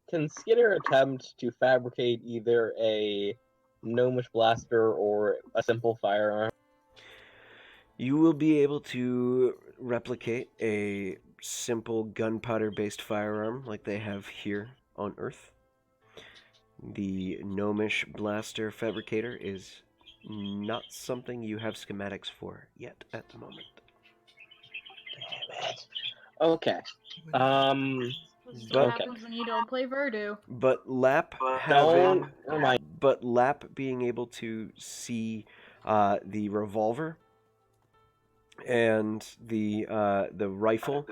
Can Skitter attempt to fabricate either a gnomish blaster or a simple firearm? You will be able to replicate a simple gunpowder-based firearm like they have here on Earth. The gnomish blaster fabricator is not something you have schematics for yet at the moment. Damn it. Okay. This is But- what happens when you don't play Verdu. But Lap Don't. Never mind. but Lap being able to see the revolver and the rifle,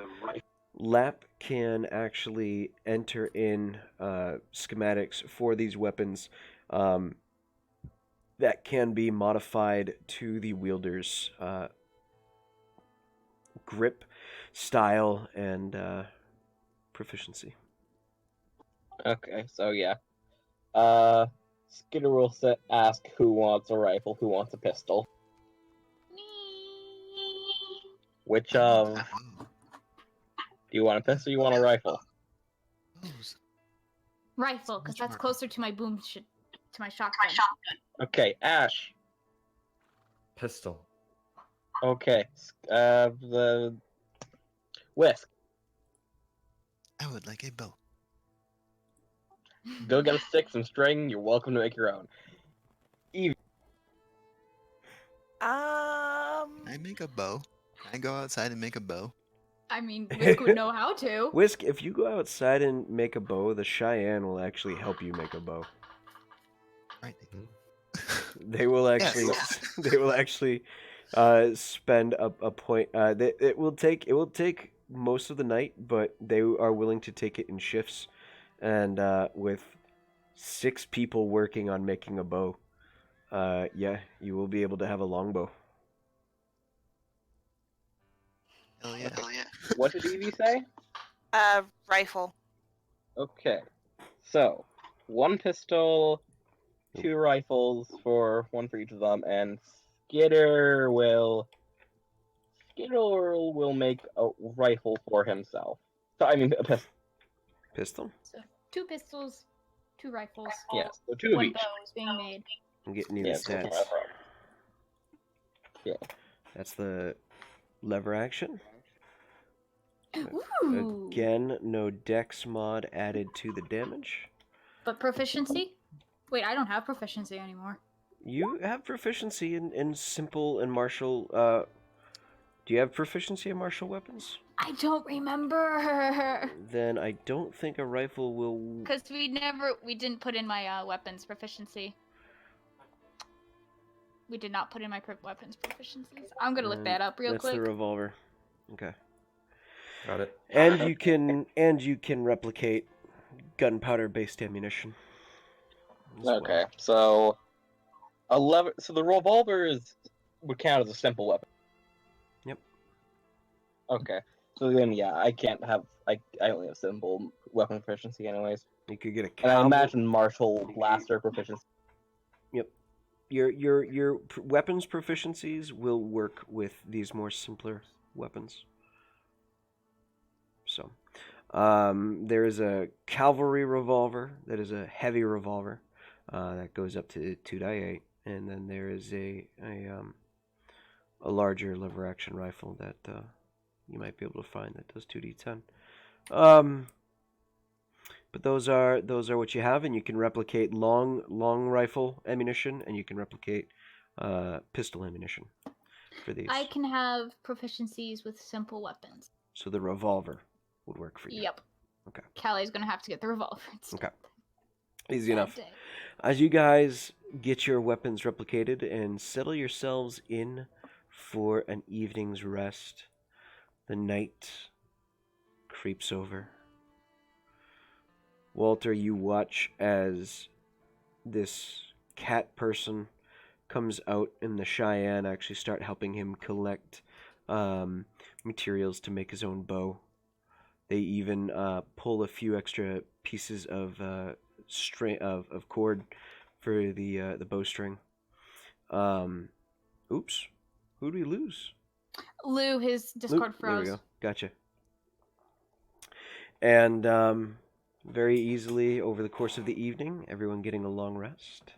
Lap can actually enter in schematics for these weapons that can be modified to the wielder's grip, style, and proficiency. Okay, so yeah. Skitter will ask who wants a rifle, who wants a pistol. Which of? Do you want a pistol or you want a rifle? Those. Rifle, because that's closer to my to my shotgun. Okay, Ash. Pistol. Okay, the Whisk. I would like a bow. Go get a stick, some string. You're welcome to make your own. Can I make a bow? Can I go outside and make a bow? I mean, Whisk would know how to. Whisk, if you go outside and make a bow, the Cheyenne will actually help you make a bow. Right. They will actually, Yes. they will actually spend a point. It will take most of the night, but they are willing to take it in shifts, and with 6 people working on making a bow, yeah, you will be able to have a longbow. Hell yeah. What did Evie say? Rifle. Okay, so 1 pistol, 2 rifles for 1 for each of them, and Skitter will make a rifle for himself. So I mean a pistol. Pistol? So 2 pistols, 2 rifles. Yes, so 2 of 1 each. bow is being made. I'm getting you Yeah, the so it's stats. not right. Yeah. That's the lever action. Ooh. Again, no dex mod added to the damage. But proficiency? Wait, I don't have proficiency anymore. You have proficiency in simple and martial. Do you have proficiency in martial weapons? I don't remember. Then I don't think a rifle will. Because we didn't put in my weapons proficiency. We did not put in my weapons proficiencies. I'm gonna look that up real That's quick. the revolver. Okay. Got it. And you can replicate gunpowder-based ammunition. as well. Okay, so 11. So the revolver would count as a simple weapon. Yep. Okay, so then yeah, I can't have. I only have simple weapon proficiency, anyways. You could get a And I combo. imagine martial blaster proficiency. Yep. Your weapons proficiencies will work with these more simpler weapons. So, there is a cavalry revolver that is a heavy revolver that goes up to 2d8, and then there is a larger lever action rifle that you might be able to find that does 2d10. But those are what you have, and you can replicate long rifle ammunition, and you can replicate pistol ammunition for these. I can have proficiencies with simple weapons. So the revolver would work for you. Yep. Okay. Callie's gonna have to get the revolver. Okay. Easy Bad enough. day. As you guys get your weapons replicated and settle yourselves in for an evening's rest, the night creeps over. Walter, you watch as this cat person comes out and the Cheyenne actually start helping him collect materials to make his own bow. They even pull a few extra pieces of string of cord for the bowstring. Oops, who do we lose? Lou, his Discord There we froze. go. Gotcha. And very easily over the course of the evening, everyone getting a long rest,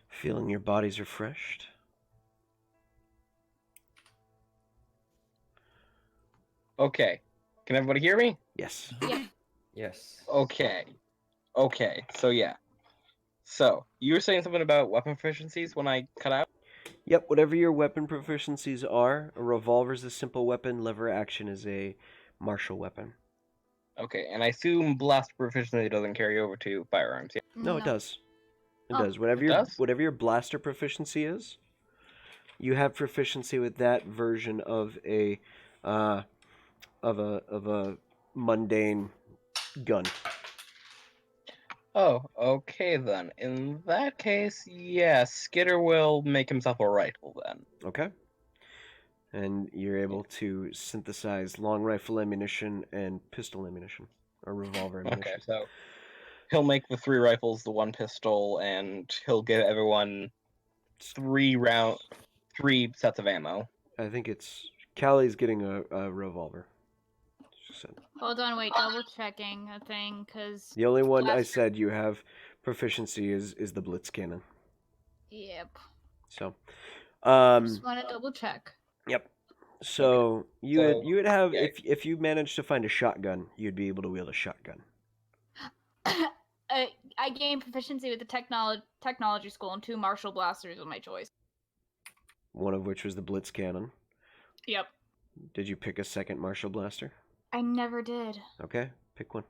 feeling your bodies refreshed. Okay. Can everybody hear me? Yes. Yes. Okay. Okay. So yeah. So you were saying something about weapon proficiencies when I cut out? Yep, whatever your weapon proficiencies are, a revolver is a simple weapon, lever action is a martial weapon. Okay, and I assume blast proficiency doesn't carry over to firearms. Yeah. No, it does. It Oh. does. Whatever It does? whatever your blaster proficiency is, you have proficiency with that version of a mundane gun. Oh, okay then. In that case, yes, Skitter will make himself a rifle then. Okay. And you're able to synthesize long rifle ammunition and pistol ammunition, or revolver ammunition. Okay, so he'll make the 3 rifles, the 1 pistol, and he'll give everyone 3 sets of ammo. I think it's Callie's getting a revolver. She said. Hold on, wait, double checking a thing, because... The only one I Blaster. said you have proficiency is the Blitz cannon. Yep. So, Just want to double check. yep. So you would have yeah. if you managed to find a shotgun, you'd be able to wield a shotgun. I gained proficiency with the technology school and 2 martial blasters of my choice. One of which was the Blitz cannon. Yep. Did you pick a second martial blaster? I never did. Okay, pick one.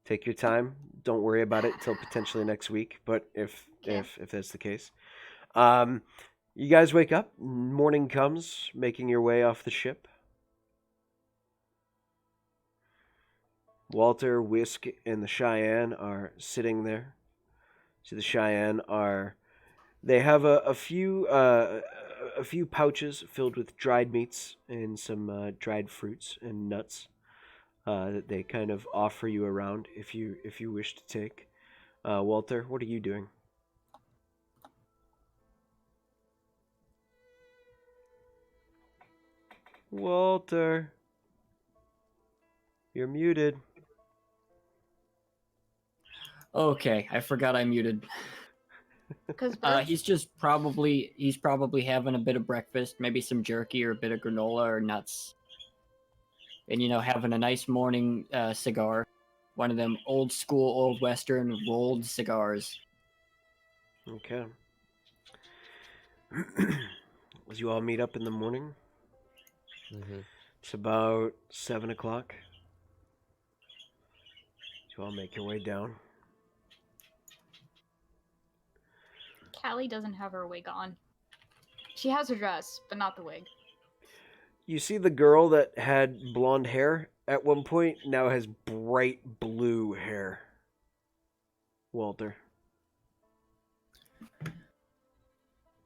Take your time. Don't worry about it until potentially next week. But if that's the case, you guys wake up. Morning comes, making your way off the ship. Walter, Whisk, and the Cheyenne are sitting there. So the Cheyenne are. They have a few pouches filled with dried meats and some dried fruits and nuts that they kind of offer you around if you wish to take. Walter, what are you doing? Walter, you're muted. Okay, I forgot I muted. Because He's probably having a bit of breakfast, maybe some jerky or a bit of granola or nuts, and having a nice morning cigar, one of them old school, old western rolled cigars. Okay. As you all meet up in the morning, it's about 7 o'clock. You all make your way down. Callie doesn't have her wig on. She has her dress, but not the wig. You see the girl that had blonde hair at one point now has bright blue hair. Walter.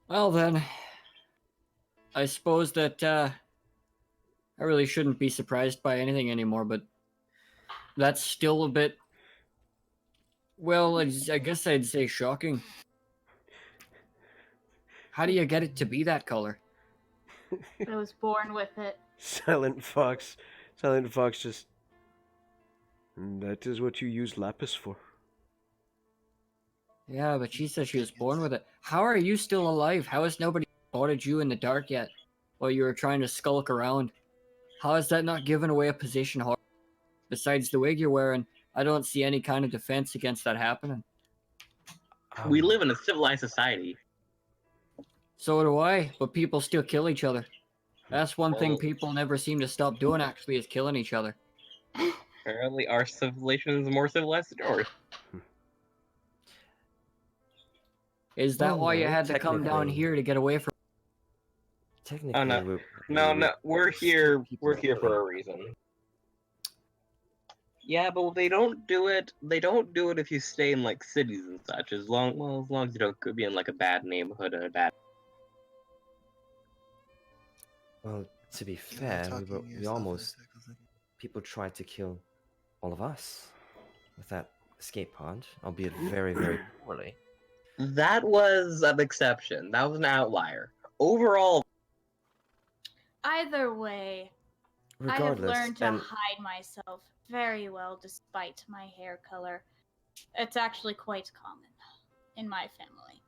Well then, I suppose that I really shouldn't be surprised by anything anymore, but that's still a bit, well, I guess I'd say shocking. How do you get it to be that color? I was born with it. Silent Fox just... That is what you use lapis for. Yeah, but she said she was born with it. How are you still alive? How has nobody spotted you in the dark yet while you were trying to skulk around? How has that not given away a position? Besides the wig you're wearing, I don't see any kind of defense against that happening. We live in a civilized society. So do I, but people still kill each other. That's one thing Well- people never seem to stop doing, actually, is killing each other. Apparently, our civilization is more civilized than yours. Is that why you no, had to come down technically. here to get away from? Technically, Oh, no. we're No, we're here. people We're here for killing. a reason. Yeah, but they don't do it. They don't do it if you stay in like cities and such. As long as you don't could be in like a bad neighborhood or a bad. Well, to be You were fair, talking we yourself for a almost second. people tried to kill all of us with that escape pod, albeit very, very poorly. That was an exception. That was an outlier. Overall, Either way, I have Regardless, learned to and hide myself very well despite my hair color. It's actually quite common in my family.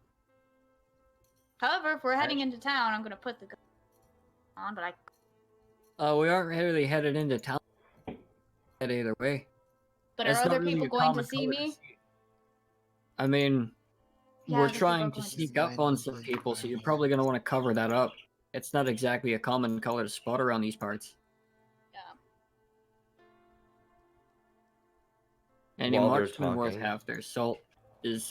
However, if we're heading into town, I'm going to put the gun on, but We aren't really headed into town. Either way. but It's are not other really people a going to common see color to me? see. I mean, Yeah, we're other people are trying to going to sneak see up me. on some people, so you're probably going to want to cover that up. It's not exactly a common color to spot around these parts. Yeah. Any While they're marksman worth talking- half their salt is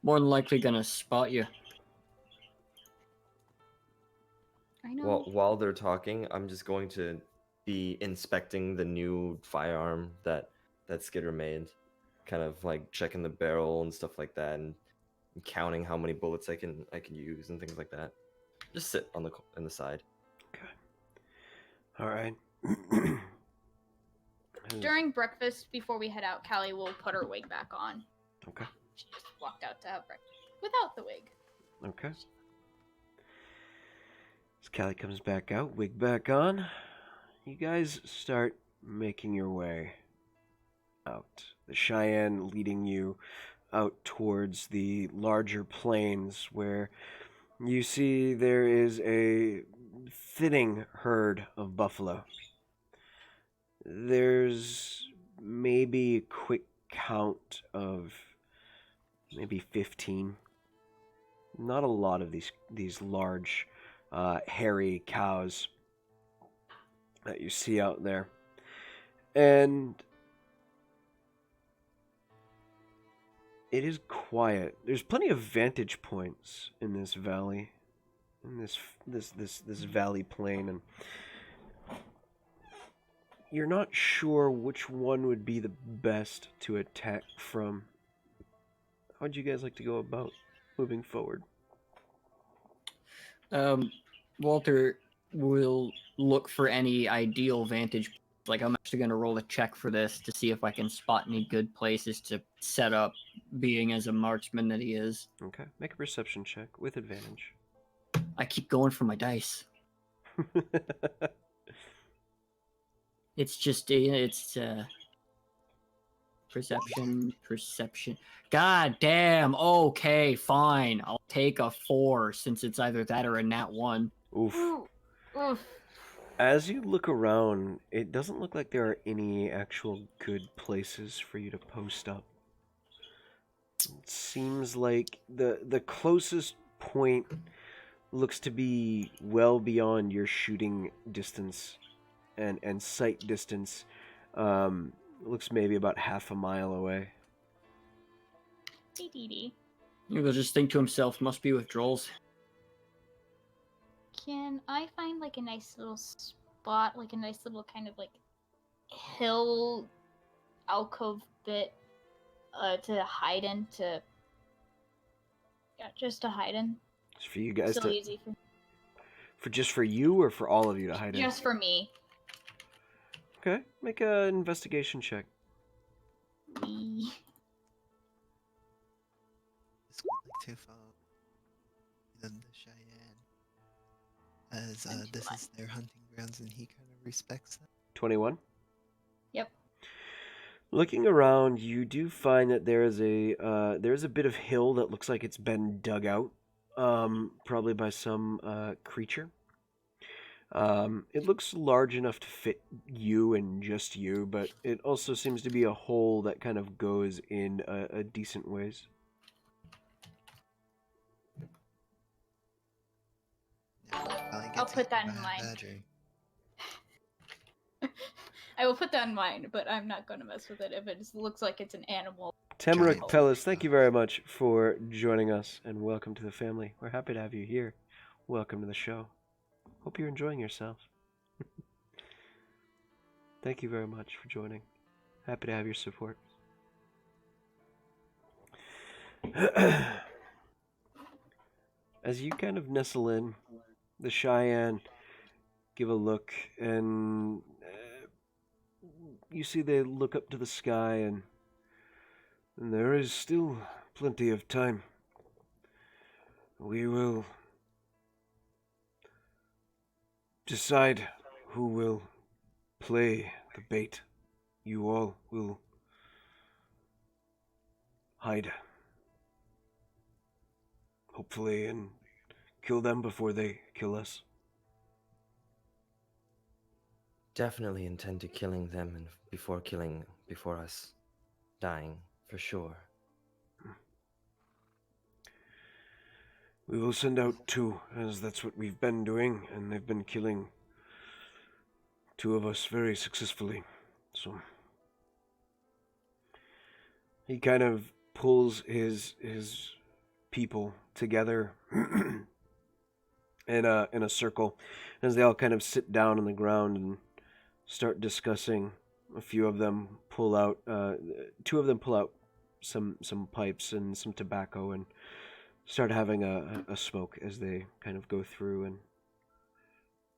more than likely going to spot you. I know. while they're talking, I'm just going to be inspecting the new firearm that Skitter made, kind of like checking the barrel and stuff like that, and counting how many bullets I can use and things like that. Just sit on the side. Okay. All right. During breakfast, before we head out, Callie will put her wig back on. Okay. She just walked out to have breakfast without the wig. Okay. As Callie comes back out, wig back on, you guys start making your way out. The Cheyenne leading you out towards the larger plains where you see there is a thinning herd of buffalo. There's maybe a quick count of maybe 15. Not a lot of these large, hairy cows that you see out there. And it is quiet. There's plenty of vantage points in this valley, in this valley plain, and you're not sure which one would be the best to attack from. How would you guys like to go about moving forward? Walter will look for any ideal vantage. Like, I'm actually going to roll a check for this to see if I can spot any good places to set up, being as a marksman that he is. Okay, make a perception check with advantage. I keep going for my dice. It's just perception. God damn. Okay, fine. I'll take a 4 since it's either that or a nat 1. Oof. Oof. As you look around, it doesn't look like there are any actual good places for you to post up. It seems like the closest point looks to be well beyond your shooting distance and sight distance. Looks maybe about half a mile away. Hey, Dee Dee. He'll just think to himself, must be withdrawals. Can I find like a nice little spot, like a nice little kind of like hill alcove bit to hide in? Just to hide in. It's for you guys So to easy for just for you or for all of you to hide in. just for me. Okay, make an investigation check. Me. Just would like to follow the Cheyenne, as this is their hunting grounds and he kind of respects them. 21. Yep. Looking around, you do find that there's a bit of hill that looks like it's been dug out, probably by some creature. It looks large enough to fit you and just you, but it also seems to be a hole that kind of goes in a decent ways. Probably get I'll to put that eat in by a mind. badger. I will put that in mind, but I'm not going to mess with it if it looks like it's an animal. Tamara Giant Pellis, thank dog. you very much for joining us and welcome to the family. We're happy to have you here. Welcome to the show. Hope you're enjoying yourself. Thank you very much for joining. Happy to have your support. As you kind of nestle in, the Cheyenne give a look, and you see they look up to the sky, and there is still plenty of time. We will decide who will play the bait. You all will hide, hopefully, and kill them before they kill us. Definitely intend to killing them and before us dying, for sure. We will send out 2, as that's what we've been doing, and they've been killing 2 of us very successfully. So he kind of pulls his people together in a circle as they all kind of sit down on the ground and start discussing. A few of them pull out 2 of them pull out some pipes and some tobacco and start having a smoke as they kind of go through and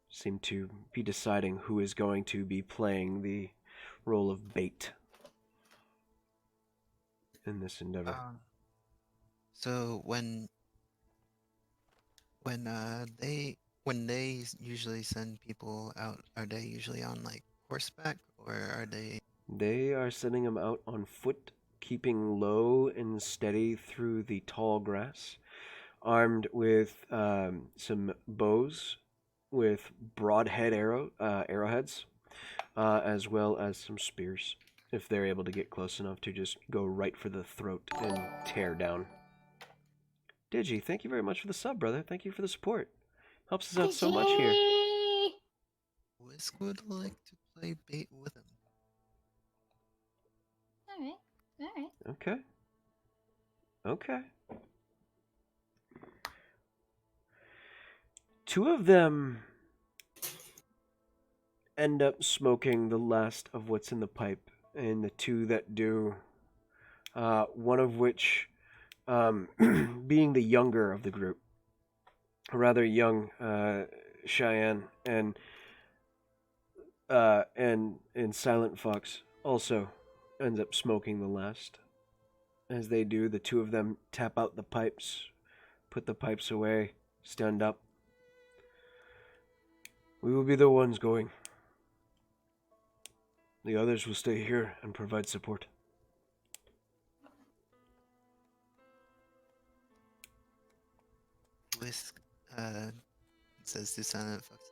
seem to be deciding who is going to be playing the role of bait in this endeavor. So when they usually send people out, are they usually on like horseback or are they? They are sending them out on foot, keeping low and steady through the tall grass, armed with some bows with broadhead arrowheads, as well as some spears, if they're able to get close enough to just go right for the throat and tear down. Digi, thank you very much for the sub, brother. Thank you for the support. Helps us out so much here. Whisk would like to play bait with him. Alright. Okay. Okay. 2 of them end up smoking the last of what's in the pipe, and the 2 that do, one of which being the younger of the group, a rather young Cheyenne, and Silent Fox also ends up smoking the last. As they do, the 2 of them tap out the pipes, put the pipes away, stand up. We will be the ones going. The others will stay here and provide support. Whisk says to Silent Fox,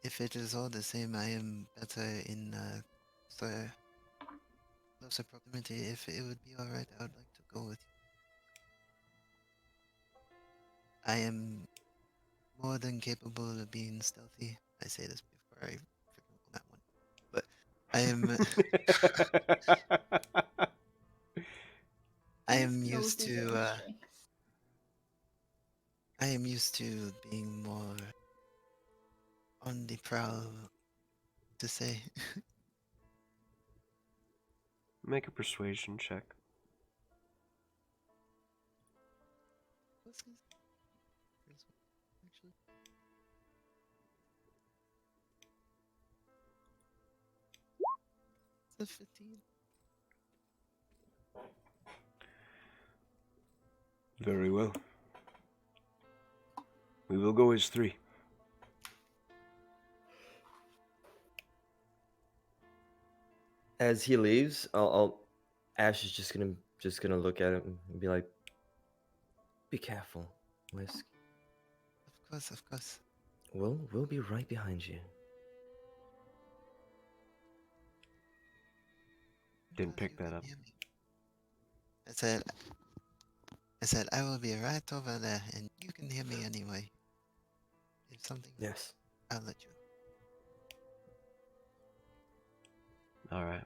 if it is all the same, I am better in closer proximity. If it would be alright, I would like to go with you. I am more than capable of being stealthy. I say this before I freaking roll that one. But I am used to I am used to being more on the prowl, to say. Make a persuasion check. What's his- actually? It's a 15. Very well. We will go as 3. As he leaves, Ash is just gonna look at him and be like, "Be careful, Whisk. Of course. We'll be right behind you." Didn't Because pick you that can up. hear me. I said I will be right over there, and you can hear me anyway. If something, Yes. I'll let you know. All right.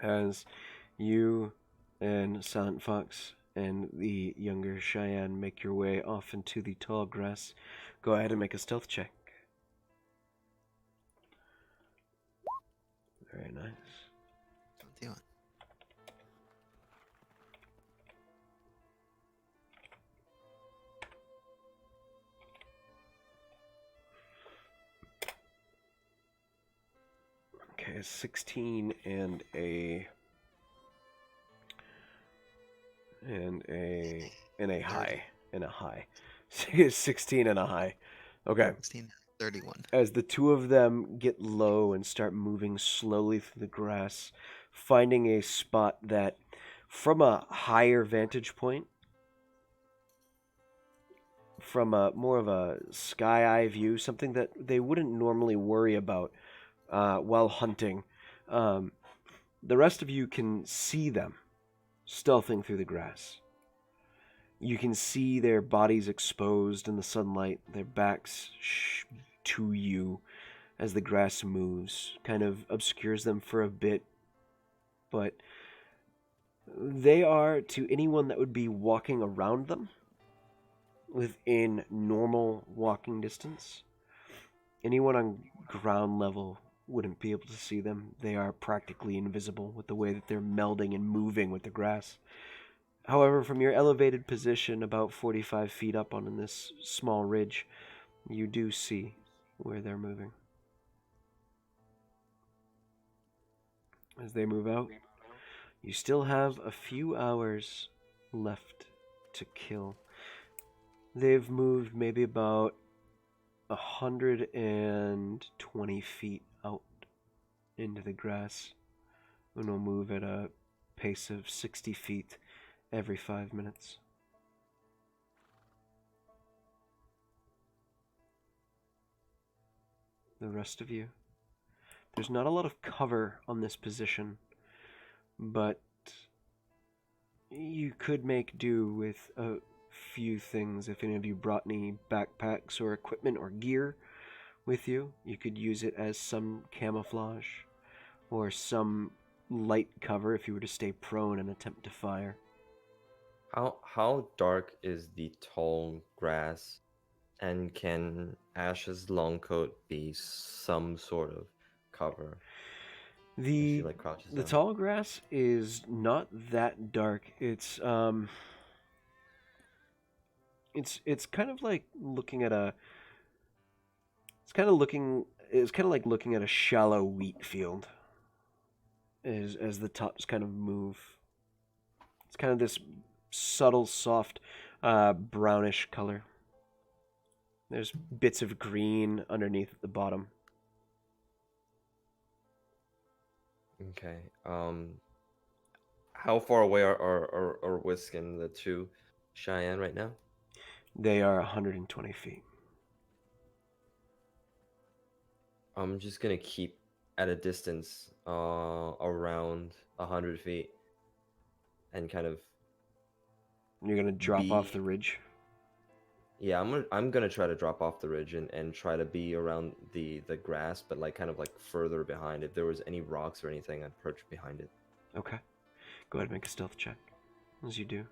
As you and Silent Fox and the younger Cheyenne make your way off into the tall grass, go ahead and make a stealth check. Very nice. 21. Okay, 16 and a high. And a high. 16 and a high. Okay. 16, 31. As the two of them get low and start moving slowly through the grass, finding a spot that, from a higher vantage point, from a more of a sky eye view, something that they wouldn't normally worry about while hunting, the rest of you can see them stealthing through the grass. You can see their bodies exposed in the sunlight, their backs to you as the grass moves, kind of obscures them for a bit, but they are, to anyone that would be walking around them, within normal walking distance, anyone on ground level wouldn't be able to see them. They are practically invisible with the way that they're melding and moving with the grass. However, from your elevated position, about 45 feet up on this small ridge, you do see where they're moving. As they move out, you still have a few hours left to kill. They've moved maybe about 120 feet out into the grass, and will move at a pace of 60 feet every 5 minutes. The rest of you, there's not a lot of cover on this position, but you could make do with a few things. If any of you brought any backpacks or equipment or gear with you, you could use it as some camouflage or some light cover if you were to stay prone and attempt to fire. How dark is the tall grass, and can Ash's long coat be some sort of cover? If she, like, crouches The down? tall grass is not that dark. It's kind of like looking at a it's kind of like looking at a shallow wheat field as the tops kind of move. It's kind of this subtle, soft, brownish color. There's bits of green underneath at the bottom. Okay. How far away are Whisk and the two Cheyenne right now? They are 120 feet. I'm just gonna keep at a distance around 100 feet and kind of You're gonna drop off the ridge. Yeah, I'm gonna try to drop off the ridge and try to be around the grass, but like kind of like further behind. If there was any rocks or anything, I'd perch behind it. Okay. Go ahead and make a stealth check. As you do.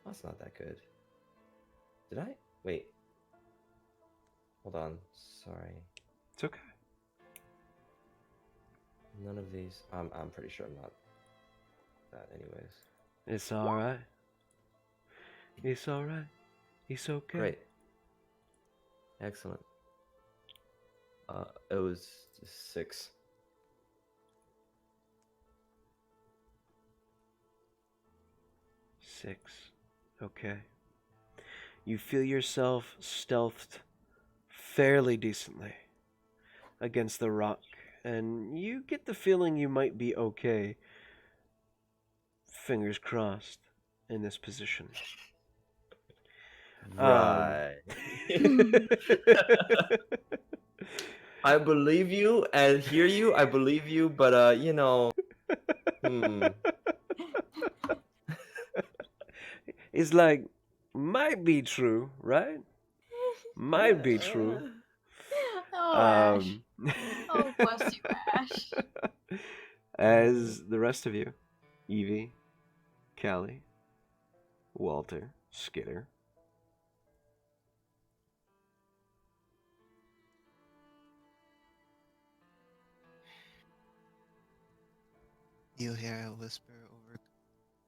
That's not that good. Did I? Wait. Hold on. Sorry. It's okay. None of these. I'm pretty sure I'm not that anyways. It's alright. It's alright. It's okay. Great. Excellent. It was 6. Okay. You feel yourself stealthed fairly decently against the rock, and you get the feeling you might be okay. Fingers crossed in this position. Right. I believe you and hear you. I believe you, but you know. It's like, my might be true, right? Might be true. Oh, Ash. Um, Oh, bless you, Ash. as the rest of you, Evie, Callie, Walter, Skitter, You hear a whisper over.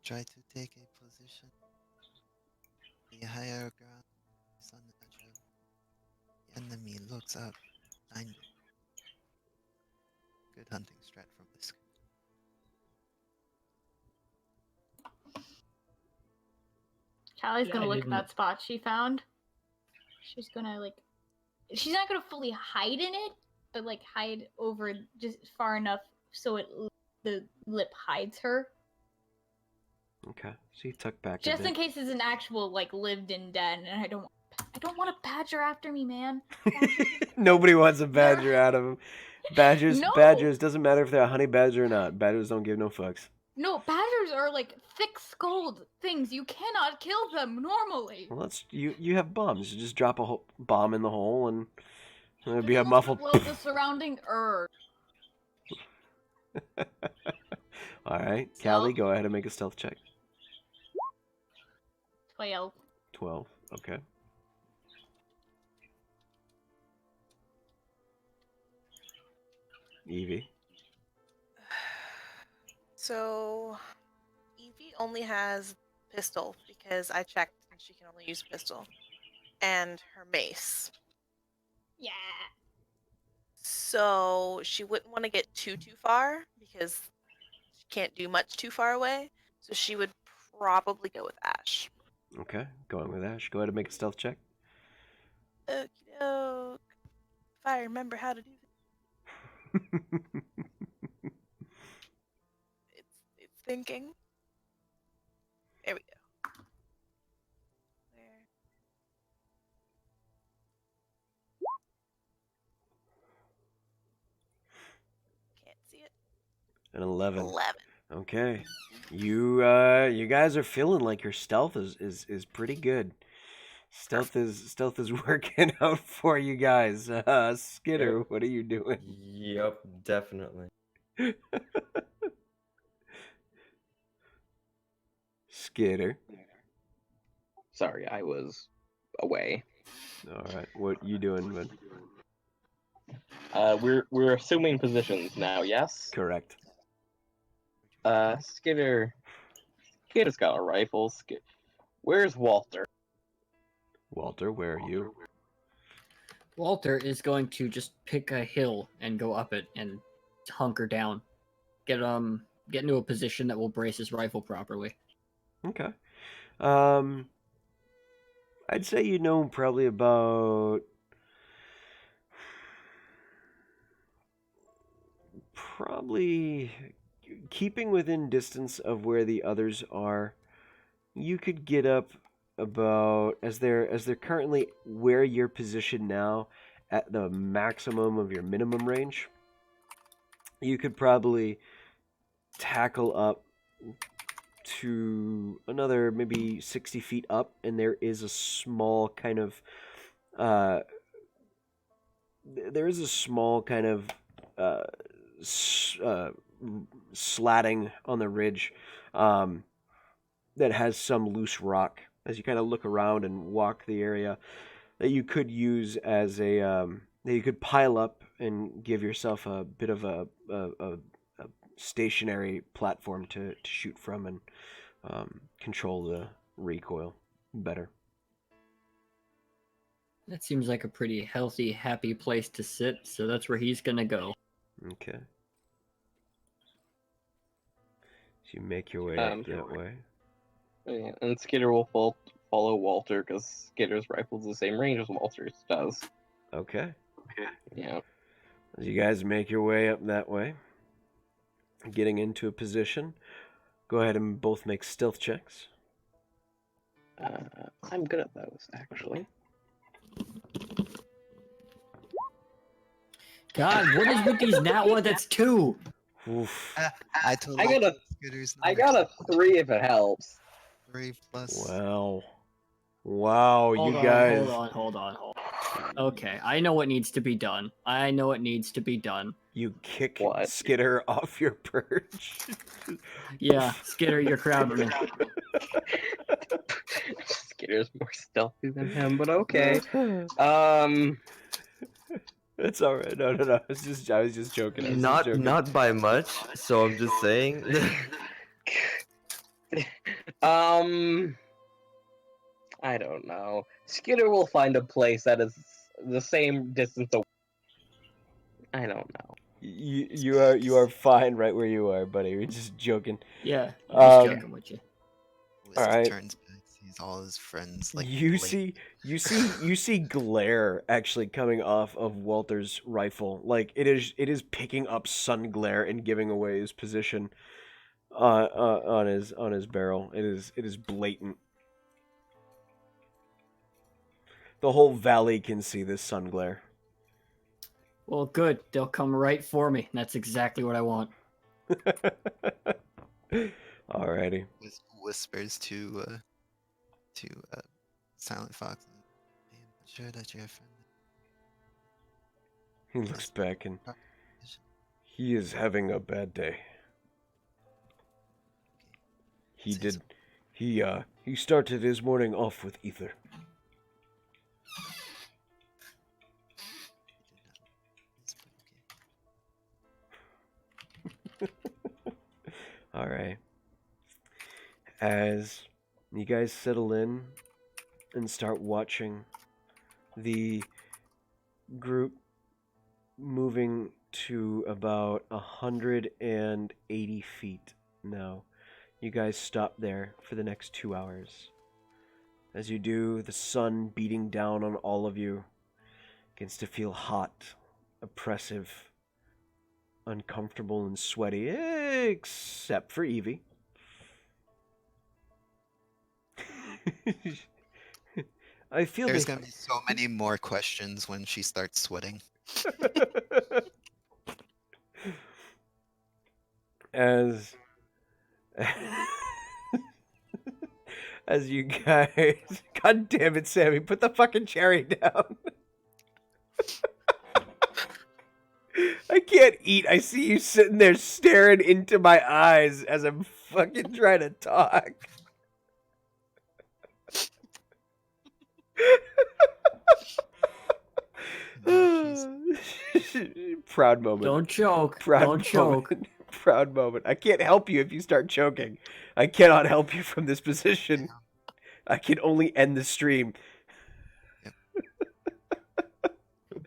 Try to take a position. The higher ground is on the edge of. The enemy looks up. Behind it. Good hunting strat from Whisk. Callie's Yeah, gonna I look at didn't- that spot she found. She's gonna like. She's not gonna fully hide in it, but like hide over just far enough so the lip hides her. okay, so you tuck back a Just bit. in case it's an actual like lived-in den, and I don't want a badger after me, man. Nobody wants a badger out of them. Badgers, No! badgers, doesn't matter if they're a honey badger or not. Badgers don't give no fucks. No, badgers are like thick-skulled things. You cannot kill them normally. Well, that's you have bombs. You just drop a bomb in the hole and there'll be a It'll muffled. explode the surrounding earth. All right, Stealth? Callie, go ahead and make a stealth check. 12. 12. Okay. Evie. So, Evie only has pistol because I checked and she can only use pistol, and her mace. Yeah. So she wouldn't want to get too far because she can't do much too far away. So she would probably go with Ash. Okay, going with Ash. Go ahead and make a stealth check. Okie doke. If I remember how to do it, it's thinking. There we go. There. Can't see it. An 11. 11. Okay. You guys are feeling like your stealth is pretty good. Stealth is working out for you guys. Skitter, what are you doing? Yep, definitely. Skitter. Sorry, I was away. All right. What you doing, bud? We're assuming positions now. Yes. Correct. Skitter's got a rifle. Where's Walter? Walter, where are you? Walter is going to just pick a hill and go up it and hunker down. Get into a position that will brace his rifle properly. Okay. I'd say you know probably about keeping within distance of where the others are. You could get up about as they're currently where you're positioned now at the maximum of your minimum range. You could probably tackle up to another maybe 60 feet up, and there is a small kind of slatting on the ridge that has some loose rock. As you kind of look around and walk the area, that you could use as a that you could pile up and give yourself a bit of a stationary platform to shoot from and control the recoil better. That seems like a pretty healthy, happy place to sit, so that's where he's gonna go. Okay. So you make your way up that way. Yeah, and Skitter will follow Walter because Skitter's rifle's the same range as Walter's does. Okay. Yeah. As you guys make your way up that way, getting into a position, go ahead and both make stealth checks. I'm good at those, actually. God, what is with these nat one? That's 2. Oof. I totally got a Skitter's I number. got a 3 if it helps. 3 plus. Wow. Wow, you Hold on, guys. hold on. Okay, I know what needs to be done. You kick What? Skitter off your perch. Yeah, Skitter, you're crowding me. Skitter's more stealthy than him, but okay. Um, It's all right. No. I was just joking. I was just joking. Not by much. So I'm just saying. I don't know. Skitter will find a place that is the same distance away. I don't know. You are fine right where you are, buddy. We're just joking. Yeah, I'm just Um, joking with you. Whisk Alright. turns back, sees all his friends like you blink. see glare actually coming off of Walter's rifle. Like it is picking up sun glare and giving away his position on his barrel. It is blatant. The whole valley can see this sun glare. Well, good. They'll come right for me. That's exactly what I want. Alrighty. Whispers to Silent Fox. I'm not sure that you're a friend. He looks back and he is having a bad day. He Say did so. he started his morning off with ether. All right. As you guys settle in and start watching the group moving to about 180 feet now. You guys stop there for the next 2 hours. As you do, the sun beating down on all of you begins to feel hot, oppressive, uncomfortable, and sweaty, except for Evie. I feel There's the... gonna be so many more questions when she starts sweating. as as you guys, god damn it, Sammy, put the fucking cherry down. I can't eat. I see you sitting there staring into my eyes as I'm fucking trying to talk. Proud moment. Don't choke. Proud Don't moment. choke. Proud moment. I can't help you if you start choking. I cannot help you from this position. I can only end the stream.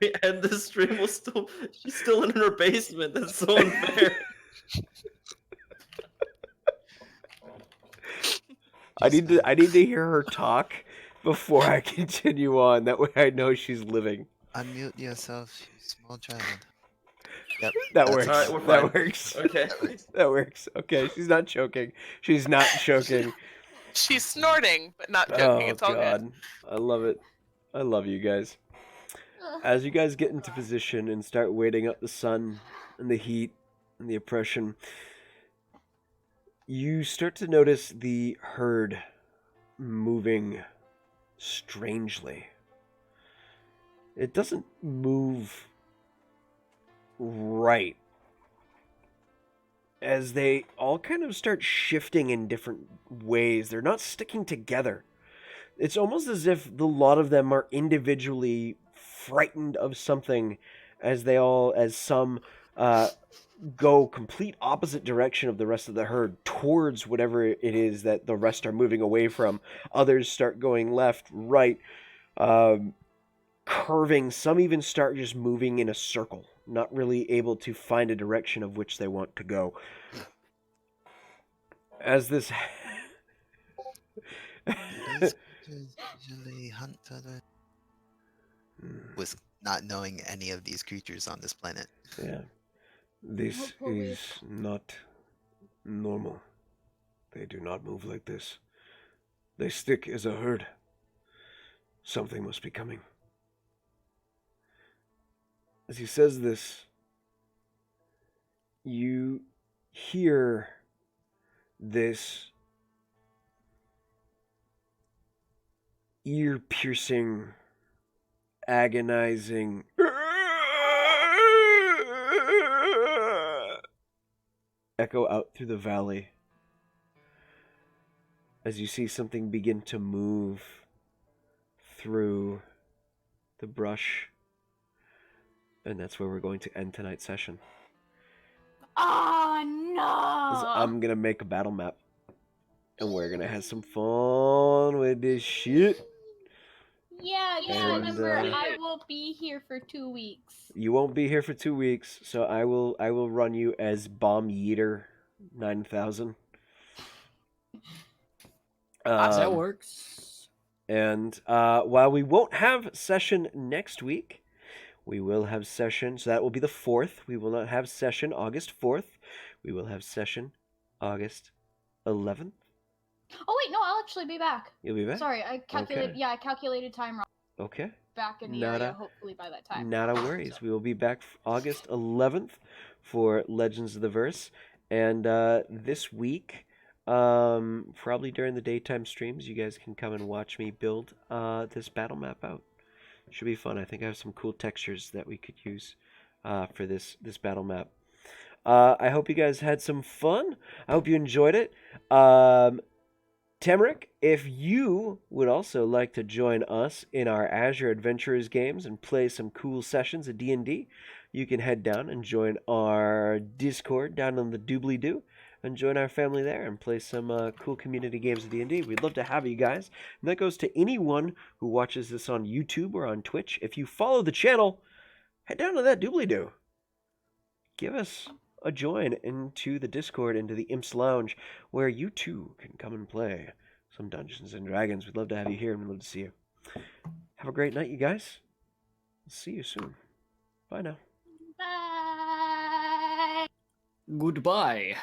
We end the stream. She's still in her basement. That's so unfair. I need to hear her talk before I continue on. That way I know she's living. Unmute yourself, you small child. Yep. That that's works. fine. Alright, we're That fine. works. Okay. That works. Okay, she's not choking. She's not choking. She's snorting, but not joking. Oh It's all god. good. I love it. I love you guys. As you guys get into position and start waiting up the sun and the heat and the oppression, you start to notice the herd moving strangely. It doesn't move right. As they all kind of start shifting in different ways, they're not sticking together. It's almost as if the lot of them are individually frightened of something, as some go complete opposite direction of the rest of the herd towards whatever it is that the rest are moving away from. Others start going left, right, curving. Some even start just moving in a circle, not really able to find a direction of which they want to go. As this These creatures usually hunt other. With not knowing any of these creatures on this planet. Yeah. This is not normal. They do not move like this. They stick as a herd. Something must be coming. As he says this, you hear this ear-piercing, agonizing echo out through the valley as you see something begin to move through the brush. And that's where we're going to end tonight's session. Oh 'Cause no! I'm gonna make a battle map. And we're gonna have some fun with this shit. Yeah, just And, remember, I will be here for 2 weeks. You won't be here for 2 weeks, so I will run you as Bomb Yeeter 9000. That works. And while we won't have session next week, we will have session. So that will be the 4th. We will not have session August 4th. We will have session August 11th. Oh wait, no, I'll actually be back. You'll be back? Sorry, I calculated. Okay. Yeah, I calculated time wrong. Okay. Back in the Not area, a- hopefully by that time. Not a worries. We will be back August 11th for Legends of the Verse. And this week, probably during the daytime streams, you guys can come and watch me build this battle map out. Should be fun. I think I have some cool textures that we could use for this battle map. I hope you guys had some fun. I hope you enjoyed it. Temric, if you would also like to join us in our Azure Adventurers games and play some cool sessions of D&D, you can head down and join our Discord down on the doobly-doo and join our family there and play some cool community games of D&D. We'd love to have you guys. And that goes to anyone who watches this on YouTube or on Twitch. If you follow the channel, head down to that doobly-doo. Give us a join into the Discord, into the Imps Lounge, where you too can come and play some Dungeons and Dragons. We'd love to have you here and we'd love to see you. Have a great night, you guys. See you soon. Bye now. Bye. Goodbye.